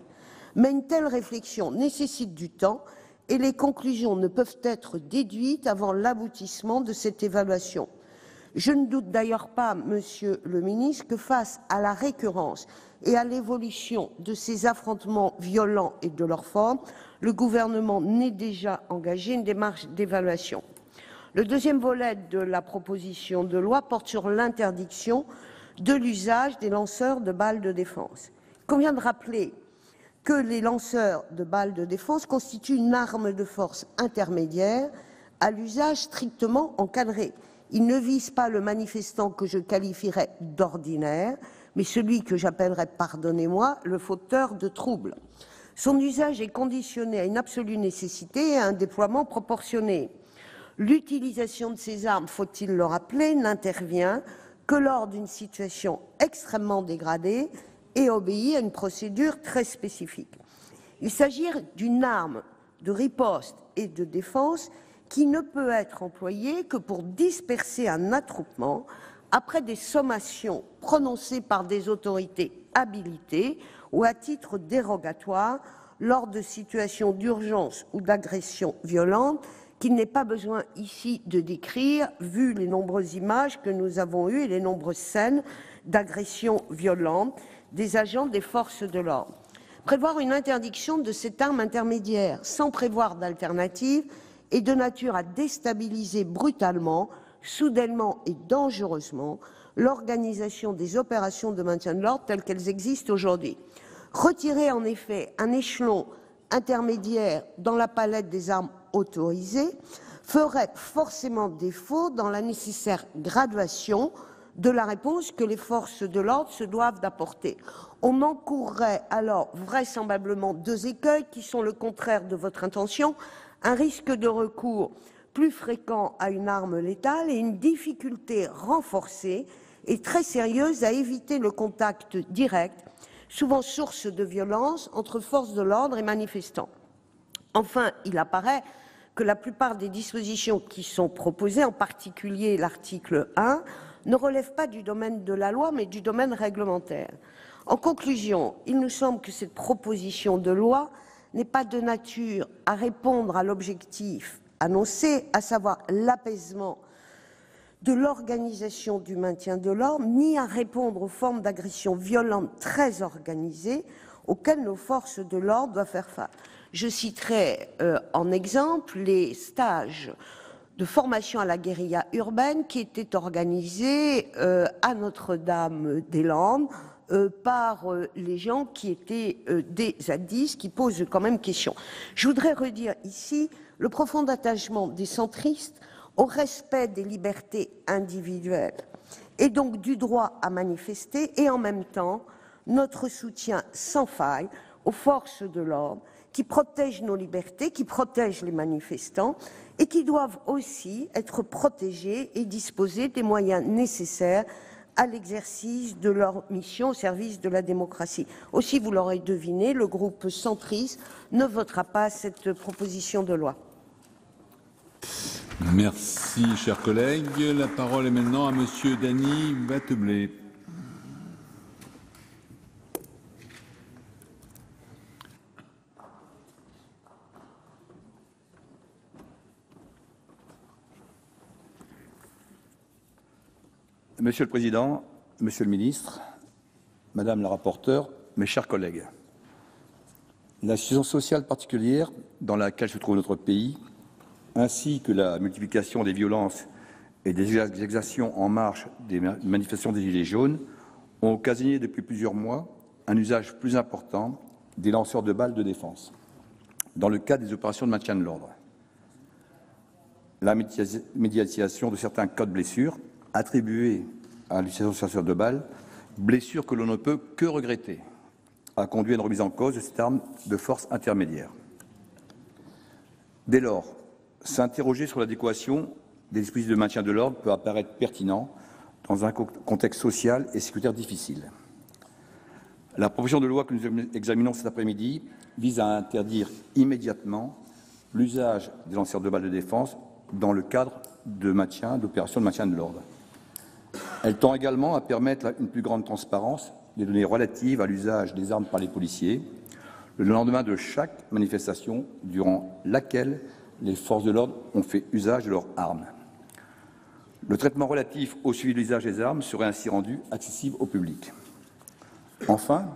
Mais une telle réflexion nécessite du temps et les conclusions ne peuvent être déduites avant l'aboutissement de cette évaluation. Je ne doute d'ailleurs pas, Monsieur le Ministre, que face à la récurrence et à l'évolution de ces affrontements violents et de leur forme, le gouvernement n'ait déjà engagé une démarche d'évaluation. Le deuxième volet de la proposition de loi porte sur l'interdiction de l'usage des lanceurs de balles de défense. Il convient de rappeler que les lanceurs de balles de défense constituent une arme de force intermédiaire à l'usage strictement encadré. Ils ne visent pas le manifestant que je qualifierais d'ordinaire, mais celui que j'appellerais, pardonnez-moi, le fauteur de troubles. Son usage est conditionné à une absolue nécessité et à un déploiement proportionné. L'utilisation de ces armes, faut-il le rappeler, n'intervient que lors d'une situation extrêmement dégradée et obéit à une procédure très spécifique. Il s'agit d'une arme de riposte et de défense qui ne peut être employée que pour disperser un attroupement après des sommations prononcées par des autorités habilitées ou à titre dérogatoire lors de situations d'urgence ou d'agression violente qu'il n'est pas besoin ici de décrire, vu les nombreuses images que nous avons eues et les nombreuses scènes d'agression violente des agents des forces de l'ordre. Prévoir une interdiction de cette arme intermédiaire sans prévoir d'alternative est de nature à déstabiliser brutalement, soudainement et dangereusement l'organisation des opérations de maintien de l'ordre telles qu'elles existent aujourd'hui. Retirer en effet un échelon intermédiaire dans la palette des armes autorisées ferait forcément défaut dans la nécessaire graduation de la réponse que les forces de l'ordre se doivent d'apporter. On encourrait alors vraisemblablement deux écueils qui sont le contraire de votre intention, un risque de recours plus fréquent à une arme létale et une difficulté renforcée et très sérieuse à éviter le contact direct, souvent source de violence, entre forces de l'ordre et manifestants. Enfin, il apparaît que la plupart des dispositions qui sont proposées, en particulier l'article 1, ne relèvent pas du domaine de la loi, mais du domaine réglementaire. En conclusion, il nous semble que cette proposition de loi n'est pas de nature à répondre à l'objectif annoncé, à savoir l'apaisement de l'organisation du maintien de l'ordre, ni à répondre aux formes d'agression violente très organisées auxquelles nos forces de l'ordre doivent faire face. Je citerai en exemple les stages de formation à la guérilla urbaine qui étaient organisés à Notre-Dame-des-Landes par les gens qui étaient des zadistes, qui posent quand même question. Je voudrais redire ici le profond attachement des centristes au respect des libertés individuelles et donc du droit à manifester, et en même temps notre soutien sans faille aux forces de l'ordre qui protègent nos libertés, qui protègent les manifestants et qui doivent aussi être protégés et disposer des moyens nécessaires à l'exercice de leur mission au service de la démocratie. Aussi, vous l'aurez deviné, le groupe centriste ne votera pas cette proposition de loi. Merci, chers collègues. La parole est maintenant à Monsieur Dany Wattebled. Monsieur le Président, Monsieur le Ministre, Madame la rapporteure, mes chers collègues, la situation sociale particulière dans laquelle se trouve notre pays, ainsi que la multiplication des violences et des exactions en marge des manifestations des Gilets jaunes, ont occasionné depuis plusieurs mois un usage plus important des lanceurs de balles de défense dans le cadre des opérations de maintien de l'ordre. La médiatisation de certains cas de blessures attribués à l'utilisation de lanceurs de balles, blessures que l'on ne peut que regretter, a conduit à une remise en cause de cette arme de force intermédiaire. Dès lors, s'interroger sur l'adéquation des dispositifs de maintien de l'ordre peut apparaître pertinent dans un contexte social et sécuritaire difficile. La proposition de loi que nous examinons cet après-midi vise à interdire immédiatement l'usage des lanceurs de balles de défense dans le cadre d'opérations de maintien de l'ordre. Elle tend également à permettre une plus grande transparence des données relatives à l'usage des armes par les policiers, le lendemain de chaque manifestation durant laquelle les forces de l'ordre ont fait usage de leurs armes. Le traitement relatif au suivi de l'usage des armes serait ainsi rendu accessible au public. Enfin,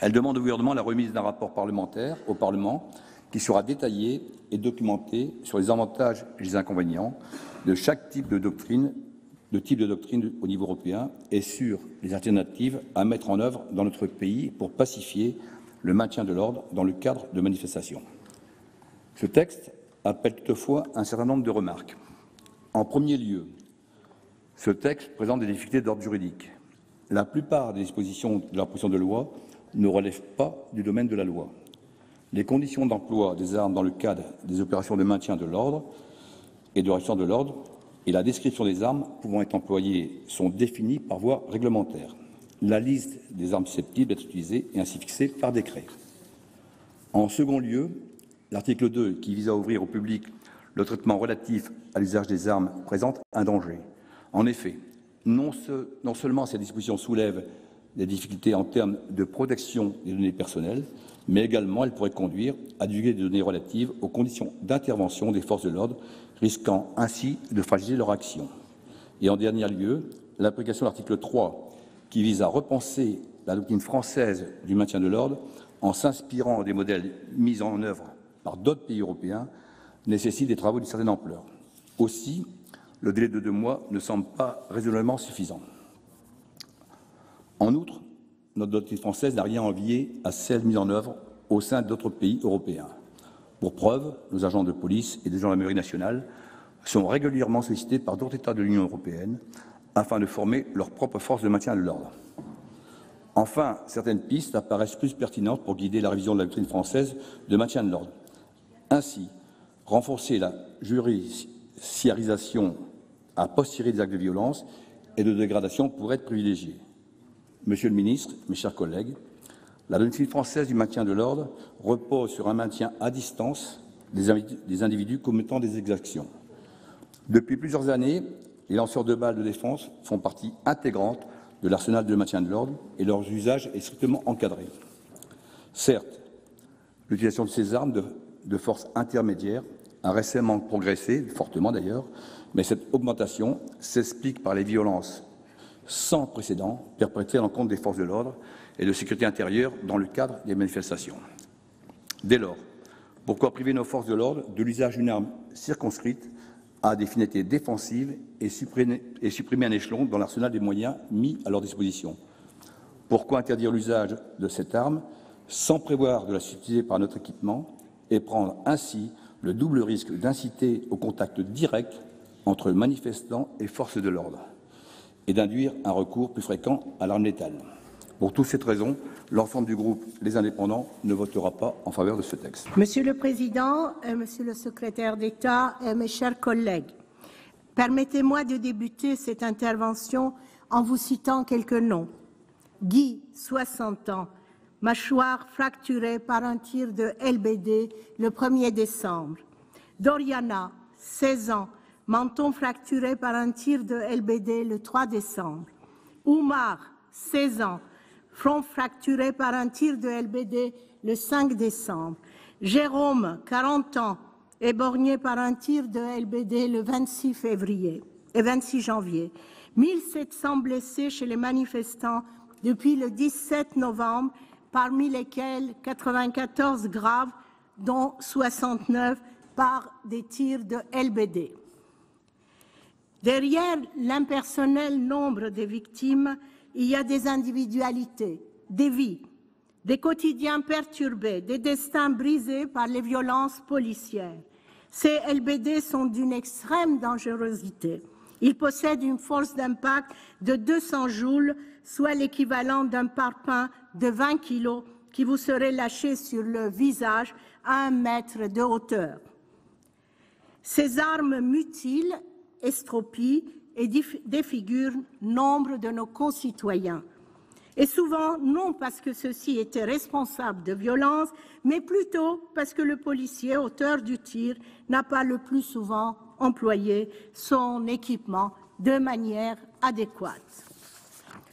elle demande au gouvernement la remise d'un rapport parlementaire au Parlement qui sera détaillé et documenté sur les avantages et les inconvénients de chaque type de doctrine au niveau européen et sur les alternatives à mettre en œuvre dans notre pays pour pacifier le maintien de l'ordre dans le cadre de manifestations. Ce texte appelle toutefois un certain nombre de remarques. En premier lieu, ce texte présente des difficultés d'ordre juridique. La plupart des dispositions de la proposition de loi ne relèvent pas du domaine de la loi. Les conditions d'emploi des armes dans le cadre des opérations de maintien de l'ordre et de restauration de l'ordre et la description des armes pouvant être employées sont définies par voie réglementaire. La liste des armes susceptibles d'être utilisées est ainsi fixée par décret. En second lieu, l'article 2, qui vise à ouvrir au public le traitement relatif à l'usage des armes, présente un danger. En effet, non seulement ces dispositions soulèvent des difficultés en termes de protection des données personnelles, mais également elles pourraient conduire à divulguer des données relatives aux conditions d'intervention des forces de l'ordre, risquant ainsi de fragiliser leur action. Et en dernier lieu, l'application de l'article 3, qui vise à repenser la doctrine française du maintien de l'ordre en s'inspirant des modèles mis en œuvre par d'autres pays européens, nécessite des travaux d'une certaine ampleur. Aussi, le délai de 2 mois ne semble pas raisonnablement suffisant. En outre, notre doctrine française n'a rien à envier à celle mise en œuvre au sein d'autres pays européens. Pour preuve, nos agents de police et des gendarmeries nationales sont régulièrement sollicités par d'autres États de l'Union européenne afin de former leurs propres forces de maintien de l'ordre. Enfin, certaines pistes apparaissent plus pertinentes pour guider la révision de la doctrine française de maintien de l'ordre. Ainsi, renforcer la judiciarisation a posteriori des actes de violence et de dégradation pourrait être privilégiée. Monsieur le ministre, mes chers collègues, la doctrine française du maintien de l'ordre repose sur un maintien à distance des individus commettant des exactions. Depuis plusieurs années, les lanceurs de balles de défense font partie intégrante de l'arsenal de maintien de l'ordre et leur usage est strictement encadré. Certes, l'utilisation de ces armes de force intermédiaire a récemment progressé, fortement d'ailleurs, mais cette augmentation s'explique par les violences sans précédent perpétrées à l'encontre des forces de l'ordre et de sécurité intérieure dans le cadre des manifestations. Dès lors, pourquoi priver nos forces de l'ordre de l'usage d'une arme circonscrite à des finalités défensives et supprimer un échelon dans l'arsenal des moyens mis à leur disposition? Pourquoi interdire l'usage de cette arme sans prévoir de la substituer par notre équipement et prendre ainsi le double risque d'inciter au contact direct entre manifestants et forces de l'ordre et d'induire un recours plus fréquent à l'arme létale? Pour toutes ces raisons, l'ensemble du groupe Les Indépendants ne votera pas en faveur de ce texte. Monsieur le Président, Monsieur le Secrétaire d'État, mes chers collègues, permettez-moi de débuter cette intervention en vous citant quelques noms. Guy, 60 ans, mâchoire fracturée par un tir de LBD le 1er décembre. Doriana, 16 ans, menton fracturé par un tir de LBD le 3 décembre. Oumar, 16 ans, front fracturé par un tir de LBD le 5 décembre. Jérôme, 40 ans, éborgné par un tir de LBD le 26 janvier. 1700 blessés chez les manifestants depuis le 17 novembre, parmi lesquels 94 graves, dont 69 par des tirs de LBD. Derrière l'impersonnel nombre des victimes, il y a des individualités, des vies, des quotidiens perturbés, des destins brisés par les violences policières. Ces LBD sont d'une extrême dangerosité. Ils possèdent une force d'impact de 200 joules, soit l'équivalent d'un parpaing de 20 kilos qui vous serait lâché sur le visage à 1 mètre de hauteur. Ces armes mutilent, estropient et défigurent nombre de nos concitoyens. Et souvent, non parce que ceux-ci étaient responsables de violences, mais plutôt parce que le policier, auteur du tir, n'a pas le plus souvent employé son équipement de manière adéquate.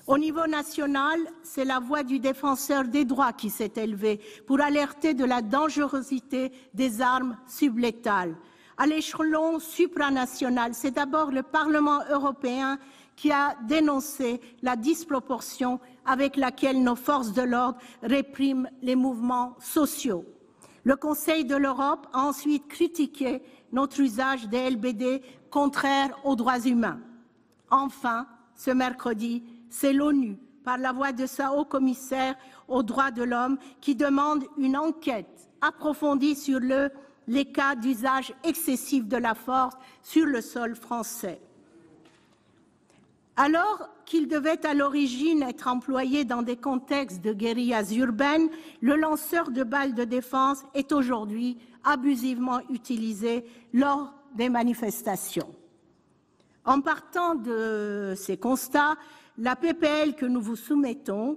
Au niveau national, c'est la voix du défenseur des droits qui s'est élevée pour alerter de la dangerosité des armes sublétales. À l'échelon supranational, c'est d'abord le Parlement européen qui a dénoncé la disproportion avec laquelle nos forces de l'ordre répriment les mouvements sociaux. Le Conseil de l'Europe a ensuite critiqué notre usage des LBD contraire aux droits humains. Enfin, ce mercredi, c'est l'ONU, par la voix de sa haut-commissaire aux droits de l'homme, qui demande une enquête approfondie sur les cas d'usage excessif de la force sur le sol français. Alors qu'il devait à l'origine être employé dans des contextes de guérillas urbaines, le lanceur de balles de défense est aujourd'hui abusivement utilisé lors des manifestations. En partant de ces constats, la PPL que nous vous soumettons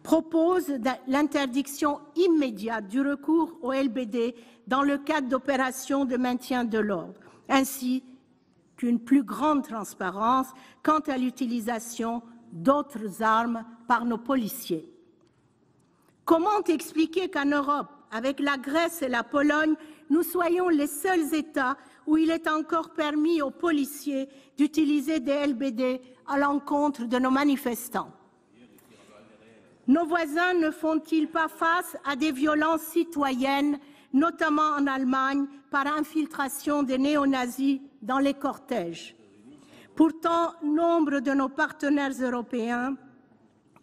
propose l'interdiction immédiate du recours au LBD dans le cadre d'opérations de maintien de l'ordre, ainsi qu'une plus grande transparence quant à l'utilisation d'autres armes par nos policiers. Comment expliquer qu'en Europe, avec la Grèce et la Pologne, nous soyons les seuls États où il est encore permis aux policiers d'utiliser des LBD à l'encontre de nos manifestants? Nos voisins ne font-ils pas face à des violences citoyennes, notamment en Allemagne, par infiltration des néo-nazis dans les cortèges? Pourtant, nombre de nos partenaires européens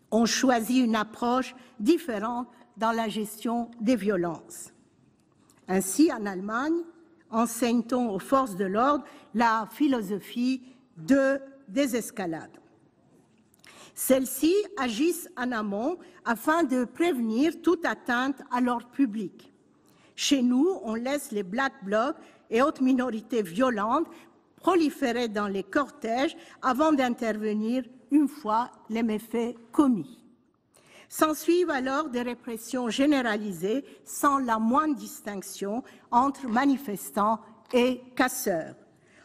ont choisi une approche différente dans la gestion des violences. Ainsi, en Allemagne, enseigne-t-on aux forces de l'ordre la philosophie de désescalade. Celles-ci agissent en amont afin de prévenir toute atteinte à l'ordre public. Chez nous, on laisse les Black Blocs et autres minorités violentes proliférer dans les cortèges avant d'intervenir une fois les méfaits commis. S'ensuivent alors des répressions généralisées sans la moindre distinction entre manifestants et casseurs.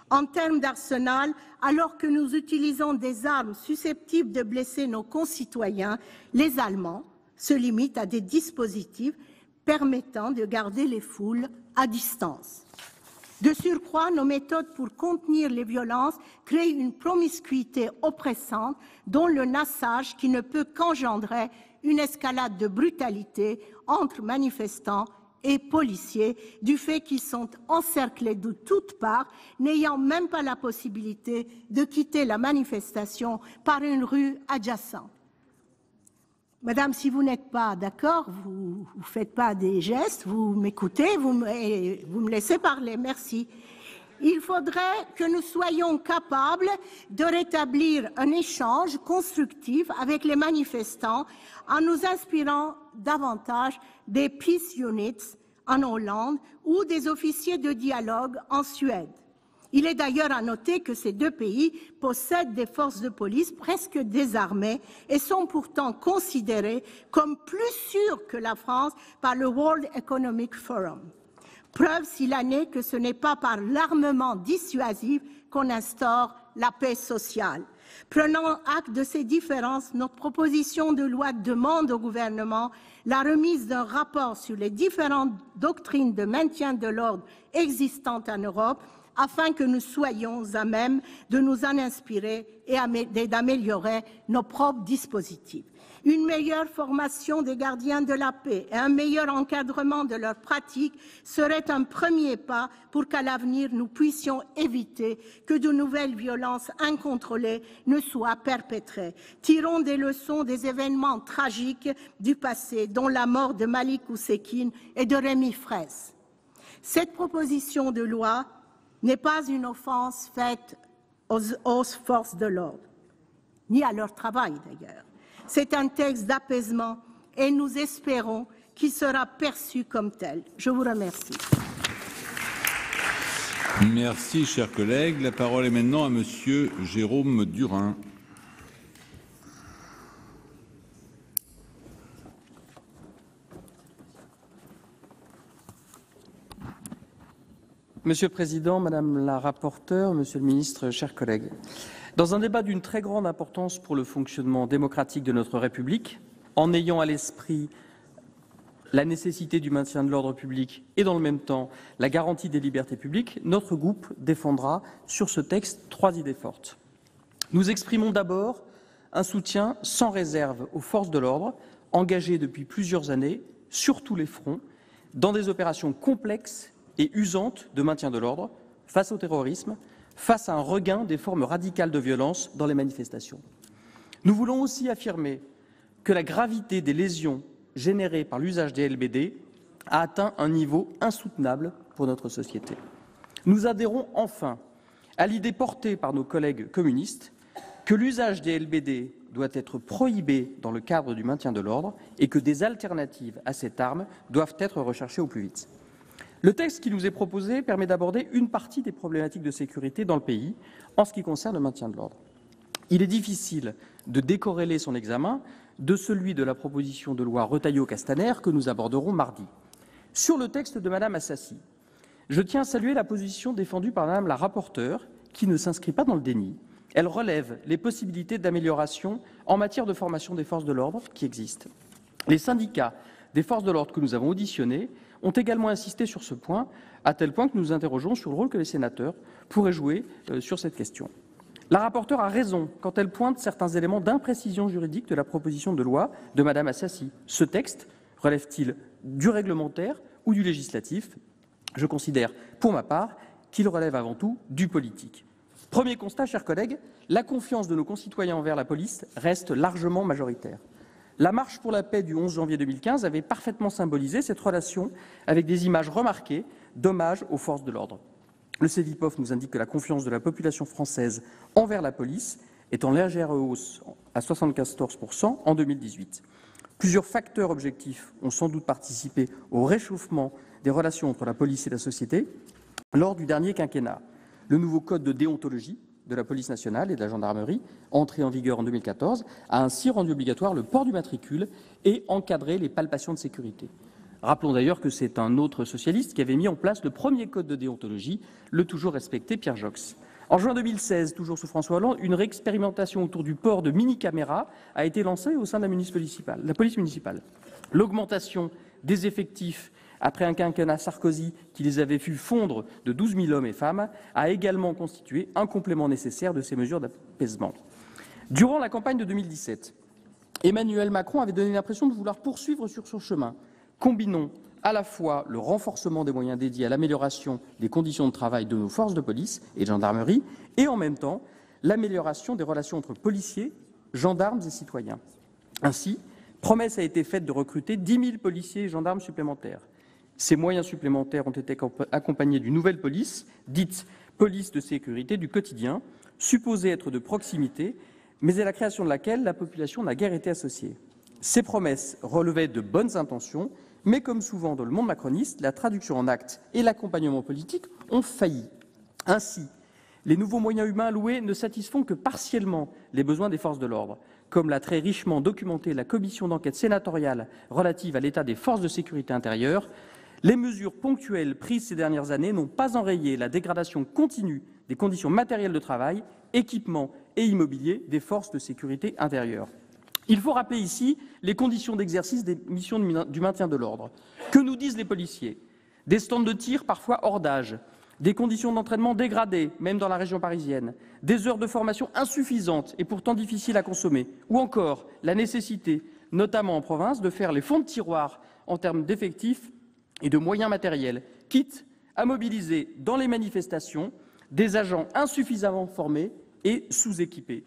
En termes d'arsenal, alors que nous utilisons des armes susceptibles de blesser nos concitoyens, les Allemands se limitent à des dispositifs permettant de garder les foules à distance. De surcroît, nos méthodes pour contenir les violences créent une promiscuité oppressante dont le nassage qui ne peut qu'engendrer une escalade de brutalité entre manifestants et policiers du fait qu'ils sont encerclés de toutes parts, n'ayant même pas la possibilité de quitter la manifestation par une rue adjacente. Madame, si vous n'êtes pas d'accord, vous ne faites pas des gestes, vous m'écoutez, vous me laissez parler. Merci. Il faudrait que nous soyons capables de rétablir un échange constructif avec les manifestants en nous inspirant davantage des peace units en Hollande ou des officiers de dialogue en Suède. Il est d'ailleurs à noter que ces deux pays possèdent des forces de police presque désarmées et sont pourtant considérés comme plus sûrs que la France par le World Economic Forum. Preuve s'il en est que ce n'est pas par l'armement dissuasif qu'on instaure la paix sociale. Prenant acte de ces différences, notre proposition de loi demande au gouvernement la remise d'un rapport sur les différentes doctrines de maintien de l'ordre existantes en Europe afin que nous soyons à même de nous en inspirer et d'améliorer nos propres dispositifs. Une meilleure formation des gardiens de la paix et un meilleur encadrement de leurs pratiques serait un premier pas pour qu'à l'avenir nous puissions éviter que de nouvelles violences incontrôlées ne soient perpétrées. Tirons des leçons des événements tragiques du passé, dont la mort de Malik Oussekine et de Rémi Fraisse. Cette proposition de loi n'est pas une offense faite aux forces de l'ordre, ni à leur travail d'ailleurs. C'est un texte d'apaisement et nous espérons qu'il sera perçu comme tel. Je vous remercie. Merci, chers collègues. La parole est maintenant à Monsieur Jérôme Durain. Monsieur le Président, Madame la rapporteure, Monsieur le Ministre, chers collègues, dans un débat d'une très grande importance pour le fonctionnement démocratique de notre République, en ayant à l'esprit la nécessité du maintien de l'ordre public et dans le même temps la garantie des libertés publiques, notre groupe défendra sur ce texte 3 idées fortes. Nous exprimons d'abord un soutien sans réserve aux forces de l'ordre engagées depuis plusieurs années sur tous les fronts dans des opérations complexes et usante de maintien de l'ordre face au terrorisme, face à un regain des formes radicales de violence dans les manifestations. Nous voulons aussi affirmer que la gravité des lésions générées par l'usage des LBD a atteint un niveau insoutenable pour notre société. Nous adhérons enfin à l'idée portée par nos collègues communistes que l'usage des LBD doit être prohibé dans le cadre du maintien de l'ordre et que des alternatives à cette arme doivent être recherchées au plus vite. Le texte qui nous est proposé permet d'aborder une partie des problématiques de sécurité dans le pays en ce qui concerne le maintien de l'ordre. Il est difficile de décorréler son examen de celui de la proposition de loi Retailleau-Castaner que nous aborderons mardi. Sur le texte de Madame Assassi, je tiens à saluer la position défendue par Madame la rapporteure qui ne s'inscrit pas dans le déni. Elle relève les possibilités d'amélioration en matière de formation des forces de l'ordre qui existent. Les syndicats des forces de l'ordre que nous avons auditionnés ont également insisté sur ce point, à tel point que nous nous interrogeons sur le rôle que les sénateurs pourraient jouer sur cette question. La rapporteure a raison quand elle pointe certains éléments d'imprécision juridique de la proposition de loi de Madame Assassi. Ce texte relève-t-il du réglementaire ou du législatif? Je considère, pour ma part, qu'il relève avant tout du politique. Premier constat, chers collègues, la confiance de nos concitoyens envers la police reste largement majoritaire. La marche pour la paix du 11 janvier 2015 avait parfaitement symbolisé cette relation avec des images remarquées d'hommage aux forces de l'ordre. Le CEVIPOF nous indique que la confiance de la population française envers la police est en légère hausse à 74% en 2018. Plusieurs facteurs objectifs ont sans doute participé au réchauffement des relations entre la police et la société lors du dernier quinquennat. Le nouveau code de déontologie de la police nationale et de la gendarmerie, entré en vigueur en 2014, a ainsi rendu obligatoire le port du matricule et encadré les palpations de sécurité. Rappelons d'ailleurs que c'est un autre socialiste qui avait mis en place le premier code de déontologie, le toujours respecté Pierre Joxe. En juin 2016, toujours sous François Hollande, une réexpérimentation autour du port de mini-caméras a été lancée au sein de la police municipale. L'augmentation des effectifs après un quinquennat Sarkozy qui les avait vu fondre de 12 000 hommes et femmes, a également constitué un complément nécessaire de ces mesures d'apaisement. Durant la campagne de 2017, Emmanuel Macron avait donné l'impression de vouloir poursuivre sur son chemin. Combinons à la fois le renforcement des moyens dédiés à l'amélioration des conditions de travail de nos forces de police et de gendarmerie et en même temps l'amélioration des relations entre policiers, gendarmes et citoyens. Ainsi, promesse a été faite de recruter 10 000 policiers et gendarmes supplémentaires. Ces moyens supplémentaires ont été accompagnés d'une nouvelle police, dite police de sécurité du quotidien, supposée être de proximité, mais à la création de laquelle la population n'a guère été associée. Ces promesses relevaient de bonnes intentions, mais comme souvent dans le monde macroniste, la traduction en actes et l'accompagnement politique ont failli. Ainsi, les nouveaux moyens humains alloués ne satisfont que partiellement les besoins des forces de l'ordre, comme l'a très richement documenté la commission d'enquête sénatoriale relative à l'état des forces de sécurité intérieure. Les mesures ponctuelles prises ces dernières années n'ont pas enrayé la dégradation continue des conditions matérielles de travail, équipement et immobilier des forces de sécurité intérieure. Il faut rappeler ici les conditions d'exercice des missions du maintien de l'ordre. Que nous disent les policiers? Des stands de tir parfois hors d'âge, des conditions d'entraînement dégradées, même dans la région parisienne, des heures de formation insuffisantes et pourtant difficiles à consommer, ou encore la nécessité, notamment en province, de faire les fonds de tiroir en termes d'effectifs et de moyens matériels, quitte à mobiliser dans les manifestations des agents insuffisamment formés et sous-équipés.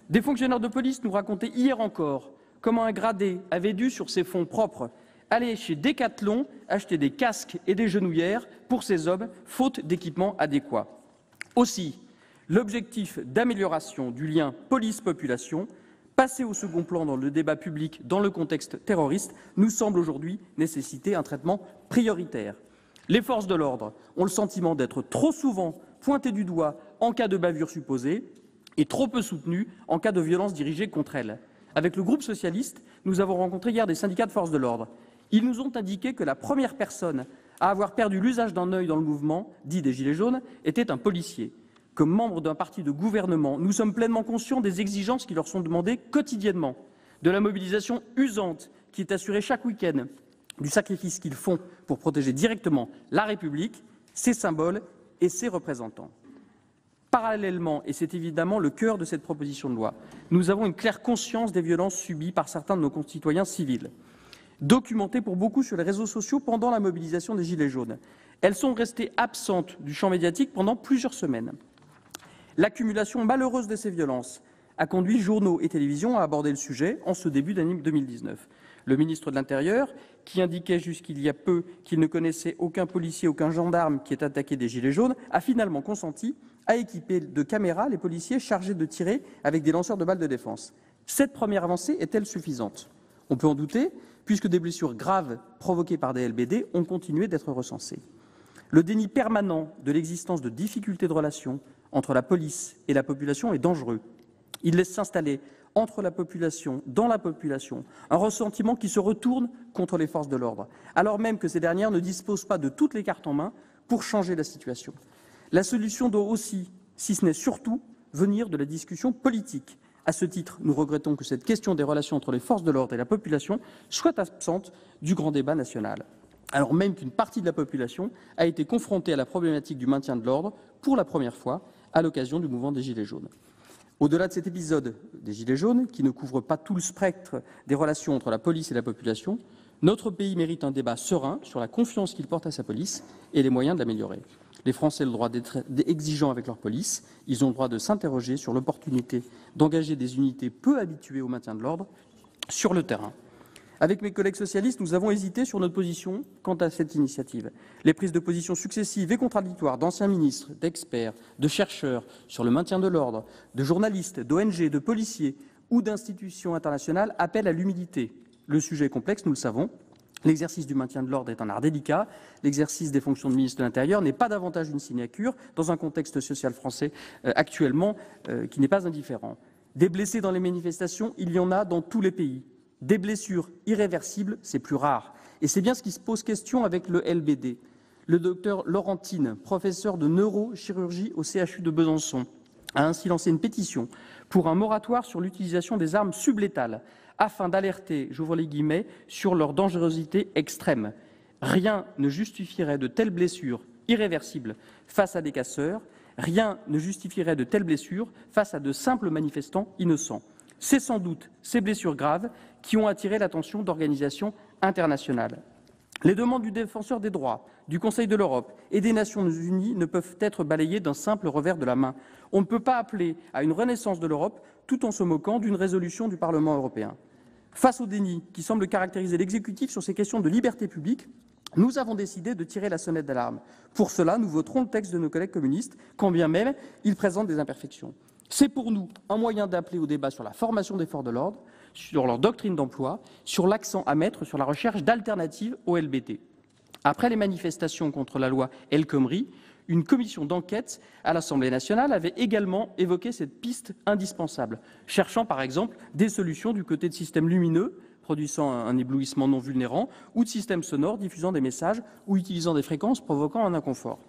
Des fonctionnaires de police nous racontaient hier encore comment un gradé avait dû, sur ses fonds propres, aller chez Decathlon acheter des casques et des genouillères pour ces hommes, faute d'équipement adéquat. Aussi, l'objectif d'amélioration du lien police-population, passé au second plan dans le débat public dans le contexte terroriste, nous semble aujourd'hui nécessiter un traitement prioritaire. Les forces de l'ordre ont le sentiment d'être trop souvent pointées du doigt en cas de bavure supposée et trop peu soutenues en cas de violence dirigée contre elles. Avec le groupe socialiste, nous avons rencontré hier des syndicats de forces de l'ordre. Ils nous ont indiqué que la première personne à avoir perdu l'usage d'un œil dans le mouvement, dit des Gilets jaunes, était un policier. Comme membres d'un parti de gouvernement, nous sommes pleinement conscients des exigences qui leur sont demandées quotidiennement, de la mobilisation usante qui est assurée chaque week-end, du sacrifice qu'ils font pour protéger directement la République, ses symboles et ses représentants. Parallèlement, et c'est évidemment le cœur de cette proposition de loi, nous avons une claire conscience des violences subies par certains de nos concitoyens civils, documentées pour beaucoup sur les réseaux sociaux pendant la mobilisation des Gilets jaunes. Elles sont restées absentes du champ médiatique pendant plusieurs semaines. L'accumulation malheureuse de ces violences a conduit journaux et télévisions à aborder le sujet en ce début d'année 2019. Le ministre de l'Intérieur, qui indiquait jusqu'il y a peu qu'il ne connaissait aucun policier, aucun gendarme qui ait attaqué des Gilets jaunes, a finalement consenti à équiper de caméras les policiers chargés de tirer avec des lanceurs de balles de défense. Cette première avancée est-elle suffisante? On peut en douter, puisque des blessures graves provoquées par des LBD ont continué d'être recensées. Le déni permanent de l'existence de difficultés de relations entre la police et la population est dangereux. Il laisse s'installer entre la population, dans la population, un ressentiment qui se retourne contre les forces de l'ordre, alors même que ces dernières ne disposent pas de toutes les cartes en main pour changer la situation. La solution doit aussi, si ce n'est surtout, venir de la discussion politique. À ce titre, nous regrettons que cette question des relations entre les forces de l'ordre et la population soit absente du grand débat national, alors même qu'une partie de la population a été confrontée à la problématique du maintien de l'ordre pour la première fois à l'occasion du mouvement des Gilets jaunes. Au-delà de cet épisode des Gilets jaunes, qui ne couvre pas tout le spectre des relations entre la police et la population, notre pays mérite un débat serein sur la confiance qu'il porte à sa police et les moyens de l'améliorer. Les Français ont le droit d'être exigeants avec leur police. Ils ont le droit de s'interroger sur l'opportunité d'engager des unités peu habituées au maintien de l'ordre sur le terrain. Avec mes collègues socialistes, nous avons hésité sur notre position quant à cette initiative. Les prises de position successives et contradictoires d'anciens ministres, d'experts, de chercheurs sur le maintien de l'ordre, de journalistes, d'ONG, de policiers ou d'institutions internationales appellent à l'humilité. Le sujet est complexe, nous le savons. L'exercice du maintien de l'ordre est un art délicat. L'exercice des fonctions de ministre de l'Intérieur n'est pas davantage une sinécure dans un contexte social français actuellement qui n'est pas indifférent. Des blessés dans les manifestations, il y en a dans tous les pays. Des blessures irréversibles, c'est plus rare. Et c'est bien ce qui se pose question avec le LBD. Le docteur Laurentine, professeur de neurochirurgie au CHU de Besançon, a ainsi lancé une pétition pour un moratoire sur l'utilisation des armes sublétales afin d'alerter, j'ouvre les guillemets, sur leur dangerosité extrême. Rien ne justifierait de telles blessures irréversibles face à des casseurs, rien ne justifierait de telles blessures face à de simples manifestants innocents. C'est sans doute ces blessures graves qui ont attiré l'attention d'organisations internationales. Les demandes du Défenseur des droits, du Conseil de l'Europe et des Nations unies ne peuvent être balayées d'un simple revers de la main. On ne peut pas appeler à une renaissance de l'Europe tout en se moquant d'une résolution du Parlement européen. Face au déni qui semble caractériser l'exécutif sur ces questions de liberté publique, nous avons décidé de tirer la sonnette d'alarme. Pour cela, nous voterons le texte de nos collègues communistes, quand bien même il présente des imperfections. C'est pour nous un moyen d'appeler au débat sur la formation des forces de l'ordre, sur leur doctrine d'emploi, sur l'accent à mettre sur la recherche d'alternatives au LBD. Après les manifestations contre la loi El Khomri, une commission d'enquête à l'Assemblée nationale avait également évoqué cette piste indispensable, cherchant par exemple des solutions du côté de systèmes lumineux, produisant un éblouissement non vulnérant, ou de systèmes sonores diffusant des messages ou utilisant des fréquences provoquant un inconfort.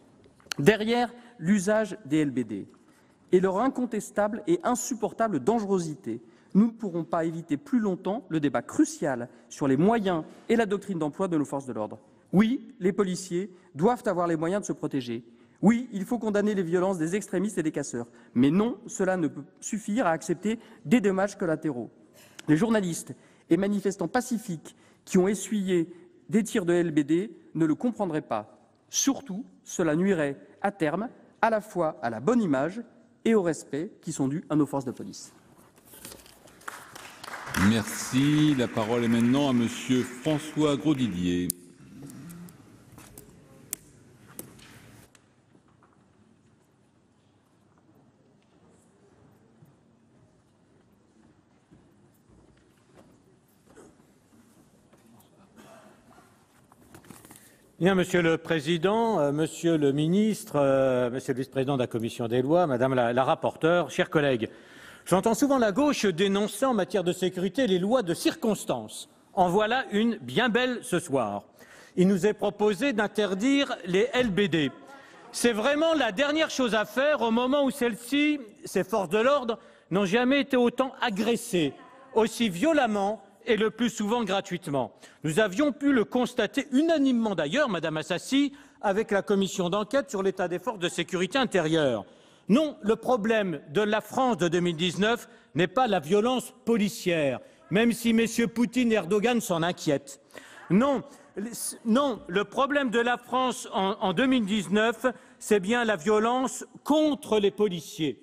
Derrière l'usage des LBD et leur incontestable et insupportable dangerosité, nous ne pourrons pas éviter plus longtemps le débat crucial sur les moyens et la doctrine d'emploi de nos forces de l'ordre. Oui, les policiers doivent avoir les moyens de se protéger. Oui, il faut condamner les violences des extrémistes et des casseurs. Mais non, cela ne peut suffire à accepter des dommages collatéraux. Les journalistes et manifestants pacifiques qui ont essuyé des tirs de LBD ne le comprendraient pas. Surtout, cela nuirait à terme à la fois à la bonne image et au respect qui sont dus à nos forces de police. Merci. La parole est maintenant à Monsieur François Grosdidier. Bien, Monsieur le Président, Monsieur le Ministre, Monsieur le Vice-président de la Commission des lois, Madame la rapporteure, chers collègues, j'entends souvent la gauche dénoncer en matière de sécurité les lois de circonstance. En voilà une bien belle ce soir. Il nous est proposé d'interdire les LBD. C'est vraiment la dernière chose à faire au moment où celles-ci, ces forces de l'ordre, n'ont jamais été autant agressées, aussi violemment et le plus souvent gratuitement. Nous avions pu le constater unanimement d'ailleurs, Madame Assassi, avec la commission d'enquête sur l'état des forces de sécurité intérieure. Non, le problème de la France de 2019 n'est pas la violence policière, même si messieurs Poutine et Erdogan s'en inquiètent. Non, le problème de la France en 2019, c'est bien la violence contre les policiers.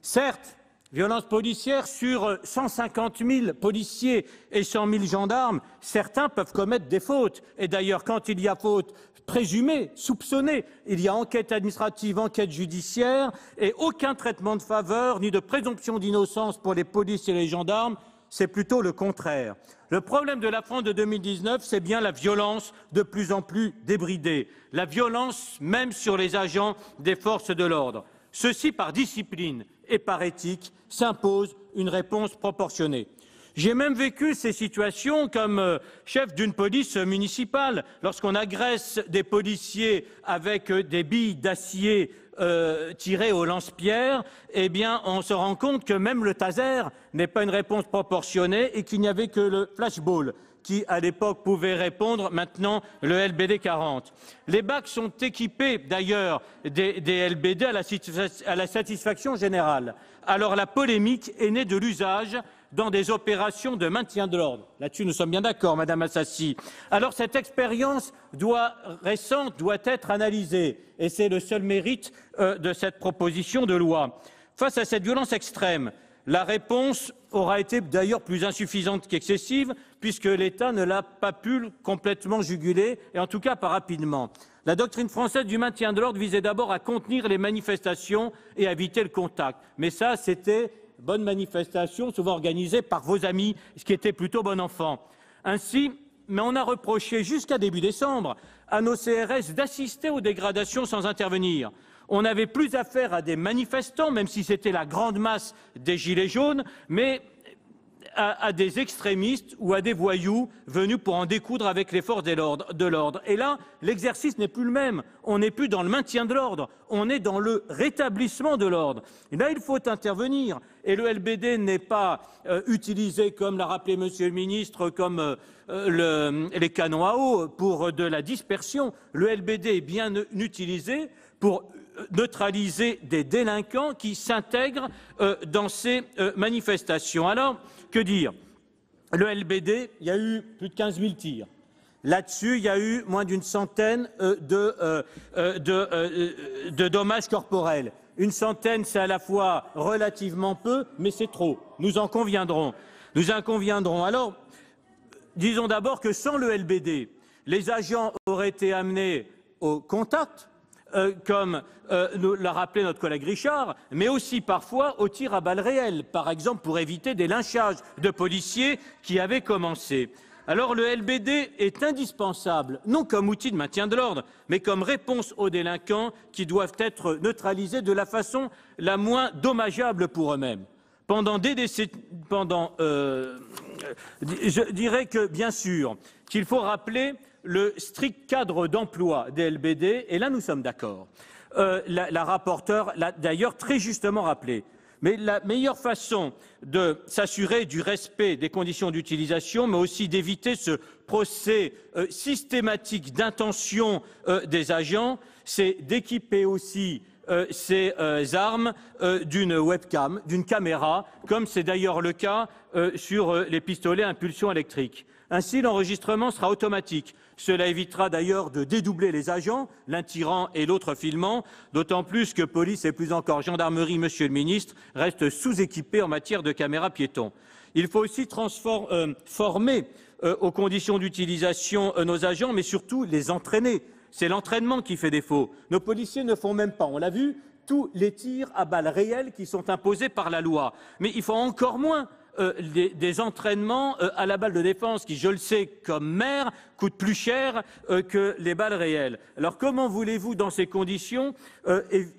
Certes, violence policière sur 150 000 policiers et 100 000 gendarmes, certains peuvent commettre des fautes. Et d'ailleurs, quand il y a faute présumée, soupçonnée, il y a enquête administrative, enquête judiciaire, et aucun traitement de faveur ni de présomption d'innocence pour les policiers et les gendarmes, c'est plutôt le contraire. Le problème de la France de 2019, c'est bien la violence de plus en plus débridée, la violence même sur les agents des forces de l'ordre. Ceci, par discipline et par éthique, s'impose une réponse proportionnée. J'ai même vécu ces situations comme chef d'une police municipale. Lorsqu'on agresse des policiers avec des billes d'acier tirées au lance-pierre, eh bien, on se rend compte que même le taser n'est pas une réponse proportionnée et qu'il n'y avait que le flashball qui, à l'époque, pouvait répondre, maintenant, le LBD 40. Les bacs sont équipés, d'ailleurs, des LBD à la satisfaction générale. Alors, la polémique est née de l'usage dans des opérations de maintien de l'ordre. Là-dessus, nous sommes bien d'accord, Madame Assassi. Alors, cette expérience récente doit être analysée, et c'est le seul mérite de cette proposition de loi. Face à cette violence extrême, La réponse aura été d'ailleurs plus insuffisante qu'excessive, puisque l'État ne l'a pas pu complètement juguler, et en tout cas pas rapidement. La doctrine française du maintien de l'ordre visait d'abord à contenir les manifestations et à éviter le contact. Mais ça, c'était bonne manifestation, souvent organisée par vos amis, ce qui était plutôt bon enfant. Ainsi, mais on a reproché jusqu'à début décembre à nos CRS d'assister aux dégradations sans intervenir. On n'avait plus affaire à des manifestants, même si c'était la grande masse des Gilets jaunes, mais à des extrémistes ou à des voyous venus pour en découdre avec les forces de l'ordre. Et là, l'exercice n'est plus le même. On n'est plus dans le maintien de l'ordre, on est dans le rétablissement de l'ordre. Et là, il faut intervenir. Et le LBD n'est pas utilisé, comme l'a rappelé Monsieur le ministre, comme les canons à eau pour de la dispersion. Le LBD est bien utilisé pour neutraliser des délinquants qui s'intègrent dans ces manifestations. Alors, que dire? Le LBD, il y a eu plus de 15 000 tirs. Là-dessus, il y a eu moins d'une centaine de dommages corporels. Une centaine, c'est à la fois relativement peu, mais c'est trop. Nous en conviendrons. Alors, disons d'abord que sans le LBD, les agents auraient été amenés au contact, comme l'a rappelé notre collègue Richard, mais aussi parfois au tir à balles réelles, par exemple pour éviter des lynchages de policiers qui avaient commencé. Alors le LBD est indispensable, non comme outil de maintien de l'ordre, mais comme réponse aux délinquants qui doivent être neutralisés de la façon la moins dommageable pour eux-mêmes. Je dirais que, bien sûr, qu'il faut rappeler le strict cadre d'emploi des LBD, et là nous sommes d'accord. La rapporteure l'a d'ailleurs très justement rappelé. Mais la meilleure façon de s'assurer du respect des conditions d'utilisation, mais aussi d'éviter ce procès systématique d'intention des agents, c'est d'équiper aussi ces armes d'une webcam, d'une caméra, comme c'est d'ailleurs le cas sur les pistolets à impulsion électrique. Ainsi, l'enregistrement sera automatique. Cela évitera d'ailleurs de dédoubler les agents, l'un tirant et l'autre filmant, d'autant plus que police et plus encore gendarmerie, Monsieur le ministre, restent sous-équipés en matière de caméras piétons. Il faut aussi former aux conditions d'utilisation nos agents, mais surtout les entraîner. C'est l'entraînement qui fait défaut. Nos policiers ne font même pas, on l'a vu, tous les tirs à balles réelles qui sont imposés par la loi. Mais il faut encore moins des entraînements à la balle de défense qui, je le sais, comme maire, coûtent plus cher que les balles réelles. Alors comment voulez-vous, dans ces conditions,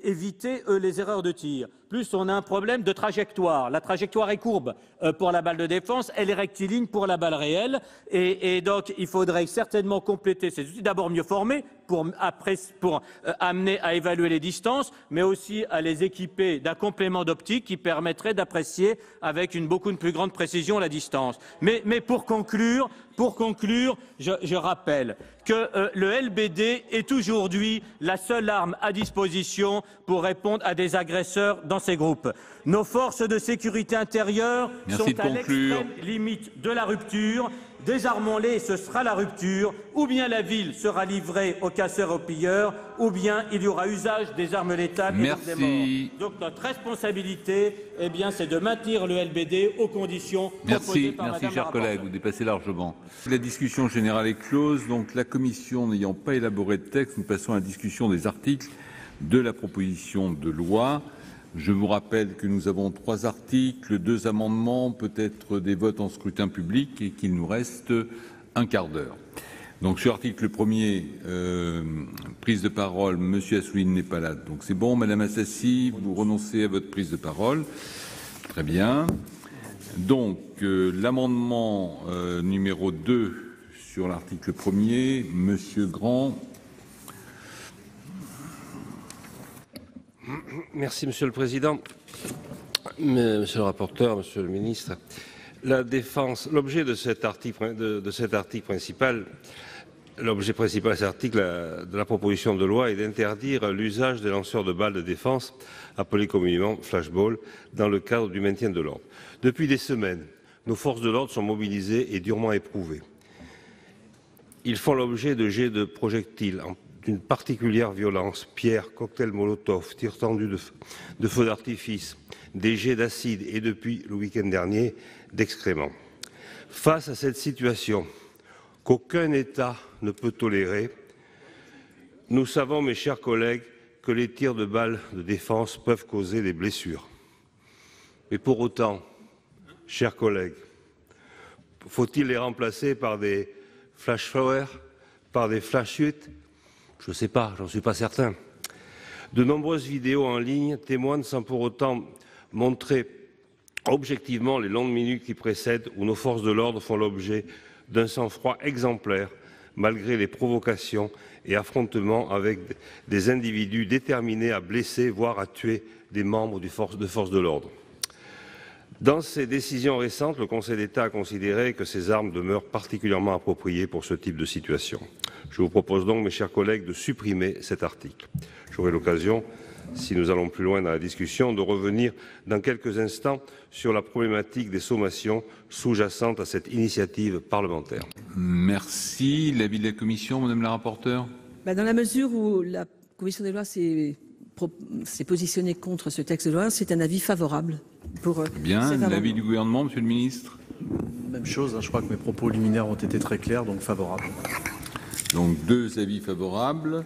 éviter les erreurs de tir? Plus on a un problème de trajectoire. La trajectoire est courbe pour la balle de défense, elle est rectiligne pour la balle réelle. Et donc, il faudrait certainement compléter ces outils, d'abord mieux former pour amener à évaluer les distances, mais aussi à les équiper d'un complément d'optique qui permettrait d'apprécier avec beaucoup plus grande précision la distance. Mais pour conclure, je rappelle que le LBD est aujourd'hui la seule arme à disposition pour répondre à des agresseurs dans ces groupes. Nos forces de sécurité intérieure sont à l'extrême limite de la rupture. Désarmons-les et ce sera la rupture. Ou bien la ville sera livrée aux casseurs et aux pilleurs, ou bien il y aura usage des armes létales et des morts. Donc notre responsabilité, c'est de maintenir le LBD aux conditions proposées par Madame la rapporteure. Merci, chers collègues, vous dépassez largement. La discussion générale est close. Donc la commission n'ayant pas élaboré de texte, nous passons à la discussion des articles de la proposition de loi. Je vous rappelle que nous avons 3 articles, 2 amendements, peut-être des votes en scrutin public et qu'il nous reste un quart d'heure. Donc sur l'article 1er, prise de parole, Monsieur Assouline n'est pas là, donc c'est bon. Madame Assassi, vous renoncez à votre prise de parole. Très bien. Donc l'amendement numéro 2 sur l'article 1er, Monsieur Grand. Merci, Monsieur le Président. Monsieur le rapporteur, Monsieur le Ministre, l'objet de cet article principal, l'objet principal de cet article de la proposition de loi est d'interdire l'usage des lanceurs de balles de défense, appelés communément flashball, dans le cadre du maintien de l'ordre. Depuis des semaines, nos forces de l'ordre sont mobilisées et durement éprouvées. Ils font l'objet de jets de projectiles d'une particulière violence, pierres, cocktails Molotov, tirs tendus de feux d'artifice, des jets d'acide et depuis le week-end dernier, d'excréments. Face à cette situation qu'aucun État ne peut tolérer, nous savons, mes chers collègues, que les tirs de balles de défense peuvent causer des blessures. Mais pour autant, chers collègues, faut-il les remplacer par des flash-flowers, par des flash-shoots? Je ne sais pas, j'en suis pas certain. De nombreuses vidéos en ligne témoignent sans pour autant montrer objectivement les longues minutes qui précèdent où nos forces de l'ordre font l'objet d'un sang-froid exemplaire malgré les provocations et affrontements avec des individus déterminés à blesser, voire à tuer des membres de forces de l'ordre. Dans ses décisions récentes, le Conseil d'État a considéré que ces armes demeurent particulièrement appropriées pour ce type de situation. Je vous propose donc, mes chers collègues, de supprimer cet article. J'aurai l'occasion, si nous allons plus loin dans la discussion, de revenir dans quelques instants sur la problématique des sommations sous-jacentes à cette initiative parlementaire. Merci. L'avis de la Commission, Madame la rapporteure. Dans la mesure où la Commission des lois s'est positionnée contre ce texte de loi, c'est un avis favorable pour Bien. L'avis du gouvernement, Monsieur le Ministre. Même chose, je crois que mes propos liminaires ont été très clairs, donc favorable. Donc 2 avis favorables.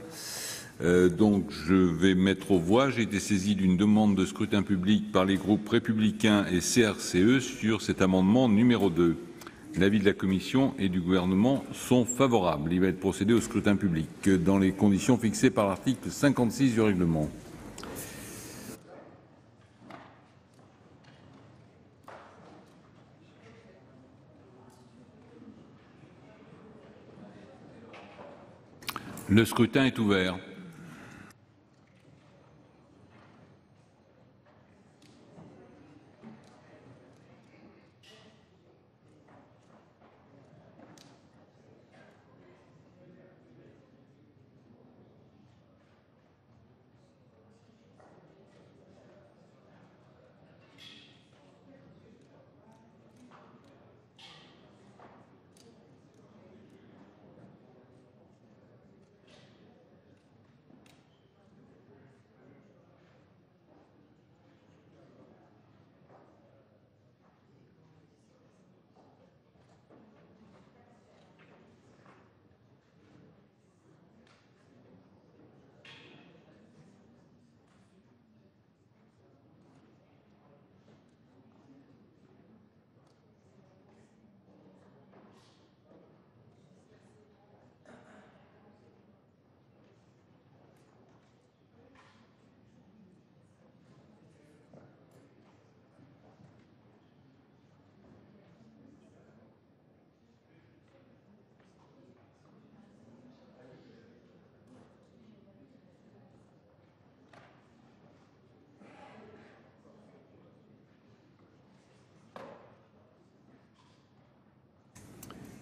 Donc je vais mettre aux voix. J'ai été saisi d'une demande de scrutin public par les groupes Républicains et CRCE sur cet amendement numéro 2. L'avis de la Commission et du gouvernement sont favorables. Il va être procédé au scrutin public dans les conditions fixées par l'article 56 du règlement. Le scrutin est ouvert.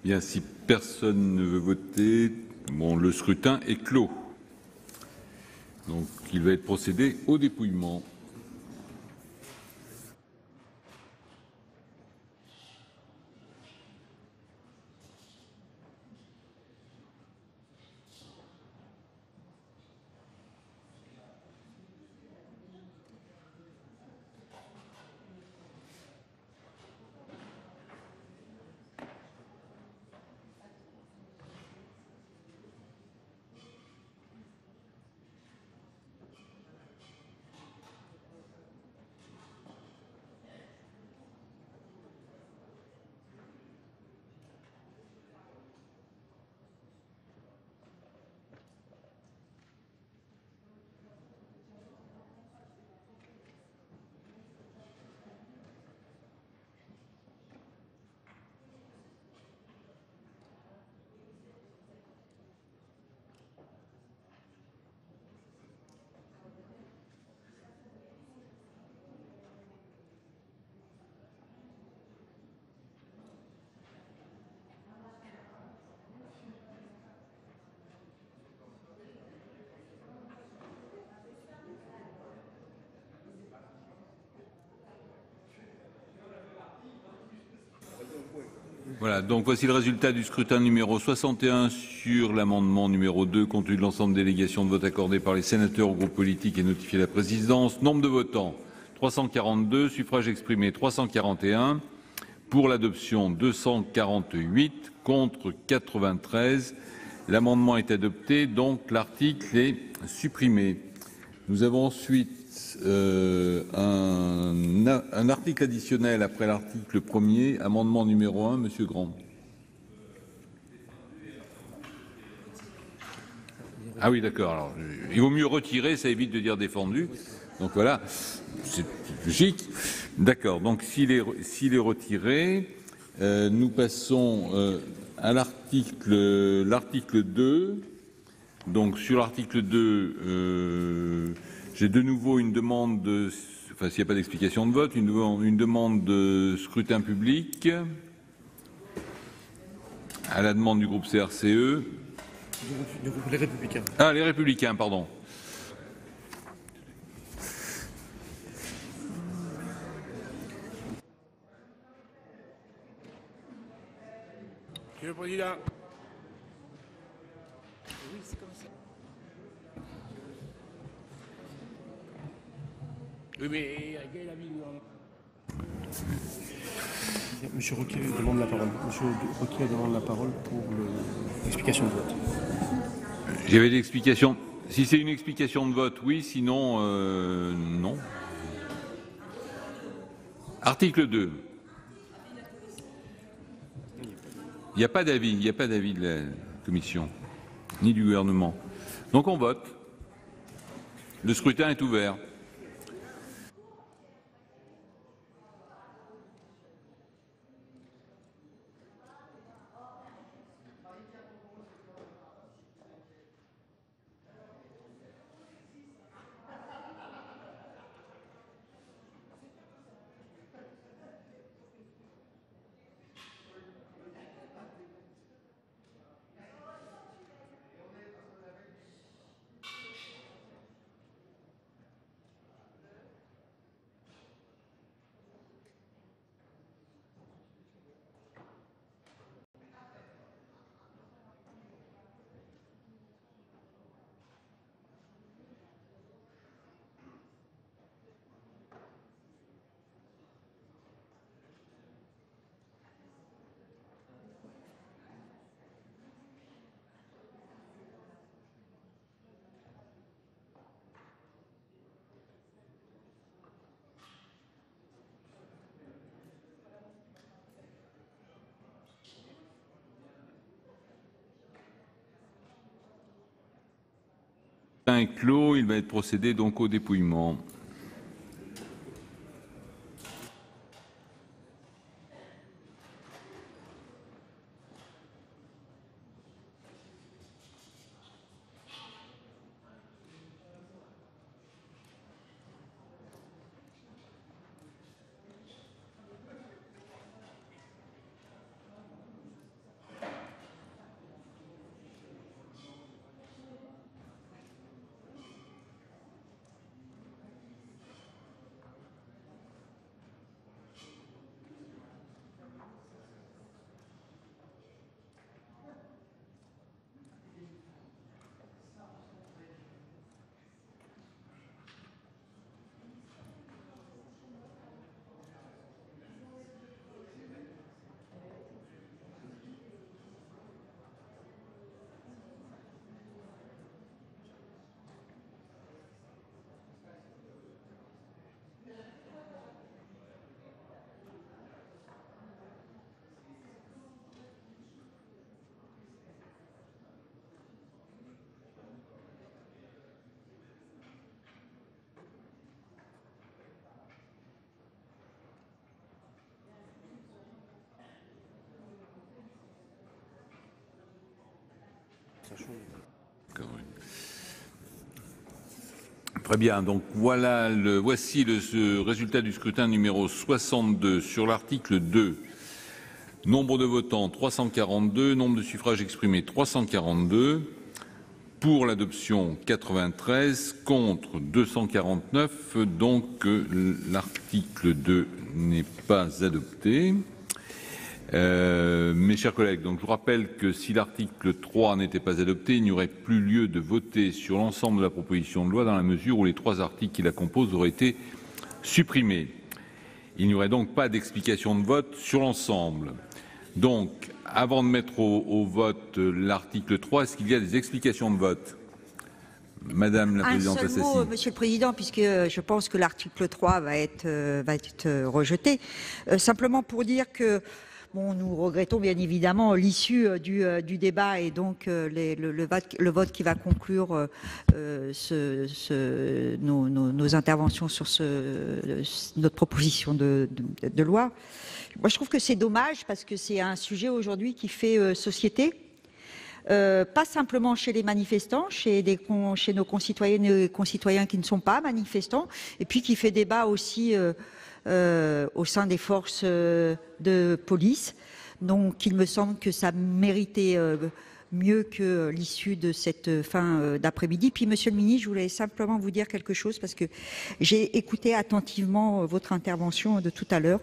Bien, si personne ne veut voter, le scrutin est clos. Donc, il va être procédé au dépouillement. Voilà, donc voici le résultat du scrutin numéro 61 sur l'amendement numéro 2, compte tenu de l'ensemble des délégations de vote accordées par les sénateurs aux groupes politiques et notifié à la présidence. Nombre de votants 342, suffrages exprimés 341, pour l'adoption 248, contre 93. L'amendement est adopté, donc l'article est supprimé. Nous avons ensuite un article additionnel après l'article 1er, amendement numéro 1, Monsieur Grand. Ah oui, d'accord. Alors, il vaut mieux retirer, ça évite de dire défendu. Donc voilà, c'est logique. D'accord. Donc s'il est retiré, nous passons à l'article 2. Donc sur l'article 2, j'ai de nouveau une demande de, enfin s'il n'y a pas d'explication de vote, une demande de scrutin public à la demande du groupe CRCE. Les Républicains. Ah, les Républicains, pardon. Monsieur le Président. Oui, mais quel est l'avis du gouvernement? Monsieur Roquier demande la parole. Monsieur Roquier demande la parole pour l'explication de vote. J'avais l'explication. Si c'est une explication de vote, oui. Sinon, non. Article 2. Il n'y a pas d'avis. Il n'y a pas d'avis de la Commission, ni du gouvernement. Donc on vote. Le scrutin est ouvert. Est clos, il va être procédé donc au dépouillement. Très bien, donc voici le résultat du scrutin numéro 62 sur l'article 2. Nombre de votants 342, nombre de suffrages exprimés 342, pour l'adoption 93, contre 249, donc l'article 2 n'est pas adopté. Mes chers collègues, donc je vous rappelle que si l'article 3 n'était pas adopté, il n'y aurait plus lieu de voter sur l'ensemble de la proposition de loi dans la mesure où les 3 articles qui la composent auraient été supprimés. Il n'y aurait donc pas d'explication de vote sur l'ensemble. Donc, avant de mettre au vote l'article 3, est-ce qu'il y a des explications de vote? Madame la Présidente Assassi. Un seul mot, Monsieur le Président, puisque je pense que l'article 3 va être rejeté. Simplement pour dire que bon, nous regrettons bien évidemment l'issue du débat et donc le vote qui va conclure nos interventions sur notre proposition de loi. Moi, je trouve que c'est dommage parce que c'est un sujet aujourd'hui qui fait société. Pas simplement chez les manifestants, chez nos concitoyennes et concitoyens qui ne sont pas manifestants, et puis qui fait débat aussi au sein des forces de police. Donc il me semble que ça méritait mieux que l'issue de cette fin d'après-midi. Puis Monsieur le Ministre, je voulais simplement vous dire quelque chose parce que j'ai écouté attentivement votre intervention de tout à l'heure.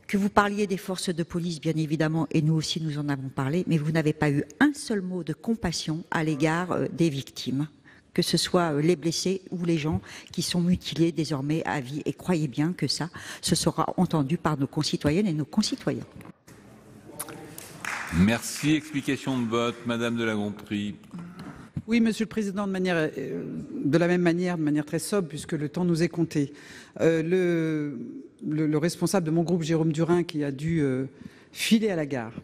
Que vous parliez des forces de police, bien évidemment, et nous aussi nous en avons parlé, mais vous n'avez pas eu un seul mot de compassion à l'égard des victimes, que ce soit les blessés ou les gens qui sont mutilés désormais à vie. Et croyez bien que ça, ce sera entendu par nos concitoyennes et nos concitoyens. Merci. Explication de vote, Madame de La Gontrie. Oui, Monsieur le Président, de la même manière, de manière très sobre, puisque le temps nous est compté. Le responsable de mon groupe, Jérôme Durin, qui a dû filer à la gare,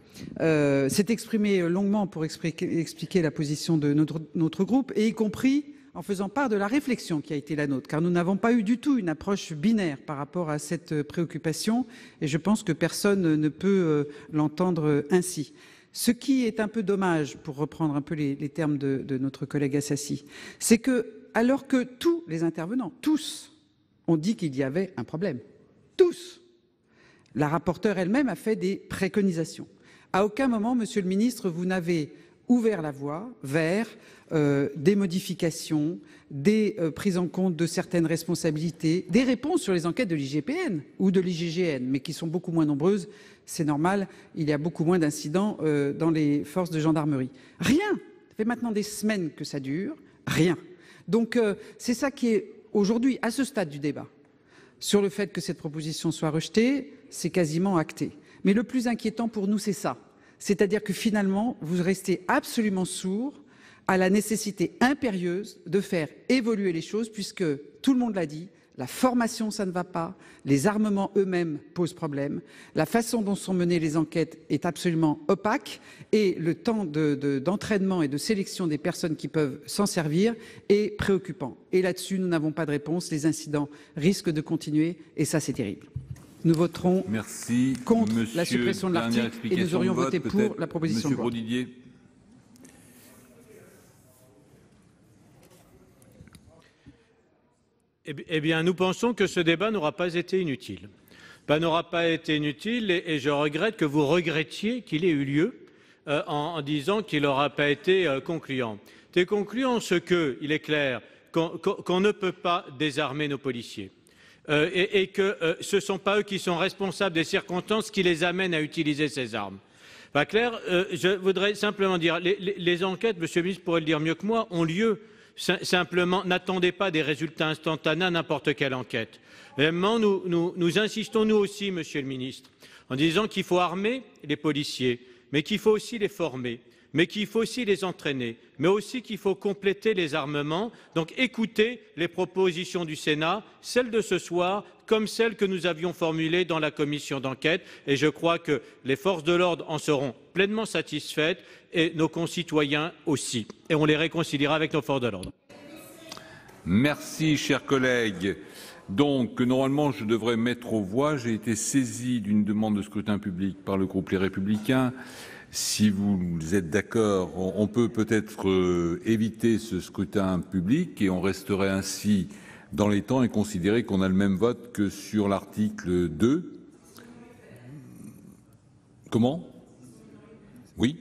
s'est exprimé longuement pour expliquer la position de notre groupe, et y compris en faisant part de la réflexion qui a été la nôtre, car nous n'avons pas eu du tout une approche binaire par rapport à cette préoccupation, et je pense que personne ne peut l'entendre ainsi. Ce qui est un peu dommage, pour reprendre un peu les termes de notre collègue Assassi, c'est que, alors que tous les intervenants, tous, ont dit qu'il y avait un problème, tous, la rapporteure elle-même a fait des préconisations. À aucun moment, Monsieur le Ministre, vous n'avez ouvert la voie vers des modifications, des prises en compte de certaines responsabilités, des réponses sur les enquêtes de l'IGPN ou de l'IGGN, mais qui sont beaucoup moins nombreuses. C'est normal, il y a beaucoup moins d'incidents dans les forces de gendarmerie. Rien. Ça fait maintenant des semaines que ça dure. Rien. Donc c'est ça qui est aujourd'hui, à ce stade du débat, sur le fait que cette proposition soit rejetée, c'est quasiment acté. Mais le plus inquiétant pour nous, c'est ça. C'est-à-dire que finalement, vous restez absolument sourds à la nécessité impérieuse de faire évoluer les choses, puisque tout le monde l'a dit, la formation, ça ne va pas, les armements eux-mêmes posent problème, la façon dont sont menées les enquêtes est absolument opaque, et le temps d'entraînement et de sélection des personnes qui peuvent s'en servir est préoccupant. Et là-dessus, nous n'avons pas de réponse, les incidents risquent de continuer, et ça, c'est terrible. Nous voterons contre la suppression de l'article et nous aurions voté pour la proposition de loi. Eh bien, nous pensons que ce débat n'aura pas été inutile. N'aura pas été inutile et je regrette que vous regrettiez qu'il ait eu lieu en disant qu'il n'aura pas été concluant. C'est concluant ce qu'il est clair qu'on ne peut pas désarmer nos policiers. Et que ce ne sont pas eux qui sont responsables des circonstances qui les amènent à utiliser ces armes. Claire, je voudrais simplement dire, les enquêtes, Monsieur le ministre pourrait le dire mieux que moi, ont lieu. Simplement, n'attendez pas des résultats instantanés à n'importe quelle enquête. Deuxièmement, nous insistons, nous aussi, Monsieur le ministre, en disant qu'il faut armer les policiers, mais qu'il faut aussi les former, mais qu'il faut aussi les entraîner, mais aussi qu'il faut compléter les armements. Donc écoutez les propositions du Sénat, celles de ce soir, comme celles que nous avions formulées dans la commission d'enquête. Et je crois que les forces de l'ordre en seront pleinement satisfaites et nos concitoyens aussi. Et on les réconciliera avec nos forces de l'ordre. Merci, chers collègues. Donc, normalement, je devrais mettre aux voix. J'ai été saisi d'une demande de scrutin public par le groupe Les Républicains. Si vous êtes d'accord, on peut peut-être éviter ce scrutin public et on resterait ainsi dans les temps et considérer qu'on a le même vote que sur l'article 2. Comment? Oui,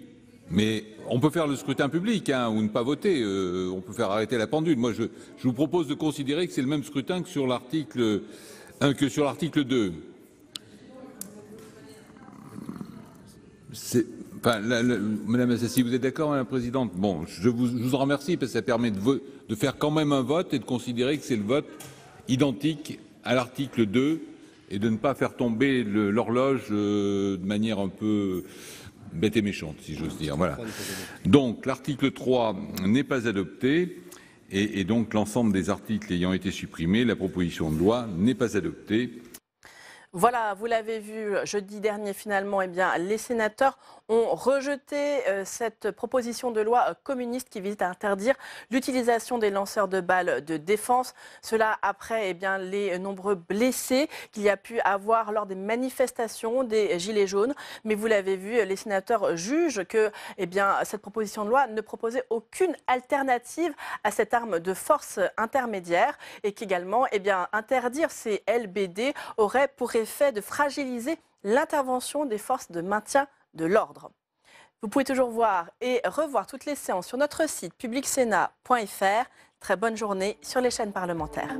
mais on peut faire le scrutin public ou ne pas voter. On peut faire arrêter la pendule. Moi, je vous propose de considérer que c'est le même scrutin que sur l'article 2. Madame Assassi, vous êtes d'accord, Madame la Présidente? Bon, je vous en remercie parce que ça permet de faire quand même un vote et de considérer que c'est le vote identique à l'article 2 et de ne pas faire tomber l'horloge de manière un peu bête et méchante, si j'ose dire. Voilà. Donc, l'article 3 n'est pas adopté et donc l'ensemble des articles ayant été supprimés, la proposition de loi n'est pas adoptée. Voilà, vous l'avez vu jeudi dernier finalement, eh bien, les sénateurs ont rejeté cette proposition de loi communiste qui vise à interdire l'utilisation des lanceurs de balles de défense. Cela après eh bien, les nombreux blessés qu'il y a pu avoir lors des manifestations des Gilets jaunes. Mais vous l'avez vu, les sénateurs jugent que eh bien, cette proposition de loi ne proposait aucune alternative à cette arme de force intermédiaire et qu'également eh bien, interdire ces LBD aurait pour effet de fragiliser l'intervention des forces de maintien de l'ordre. Vous pouvez toujours voir et revoir toutes les séances sur notre site publicsénat.fr. Très bonne journée sur les chaînes parlementaires.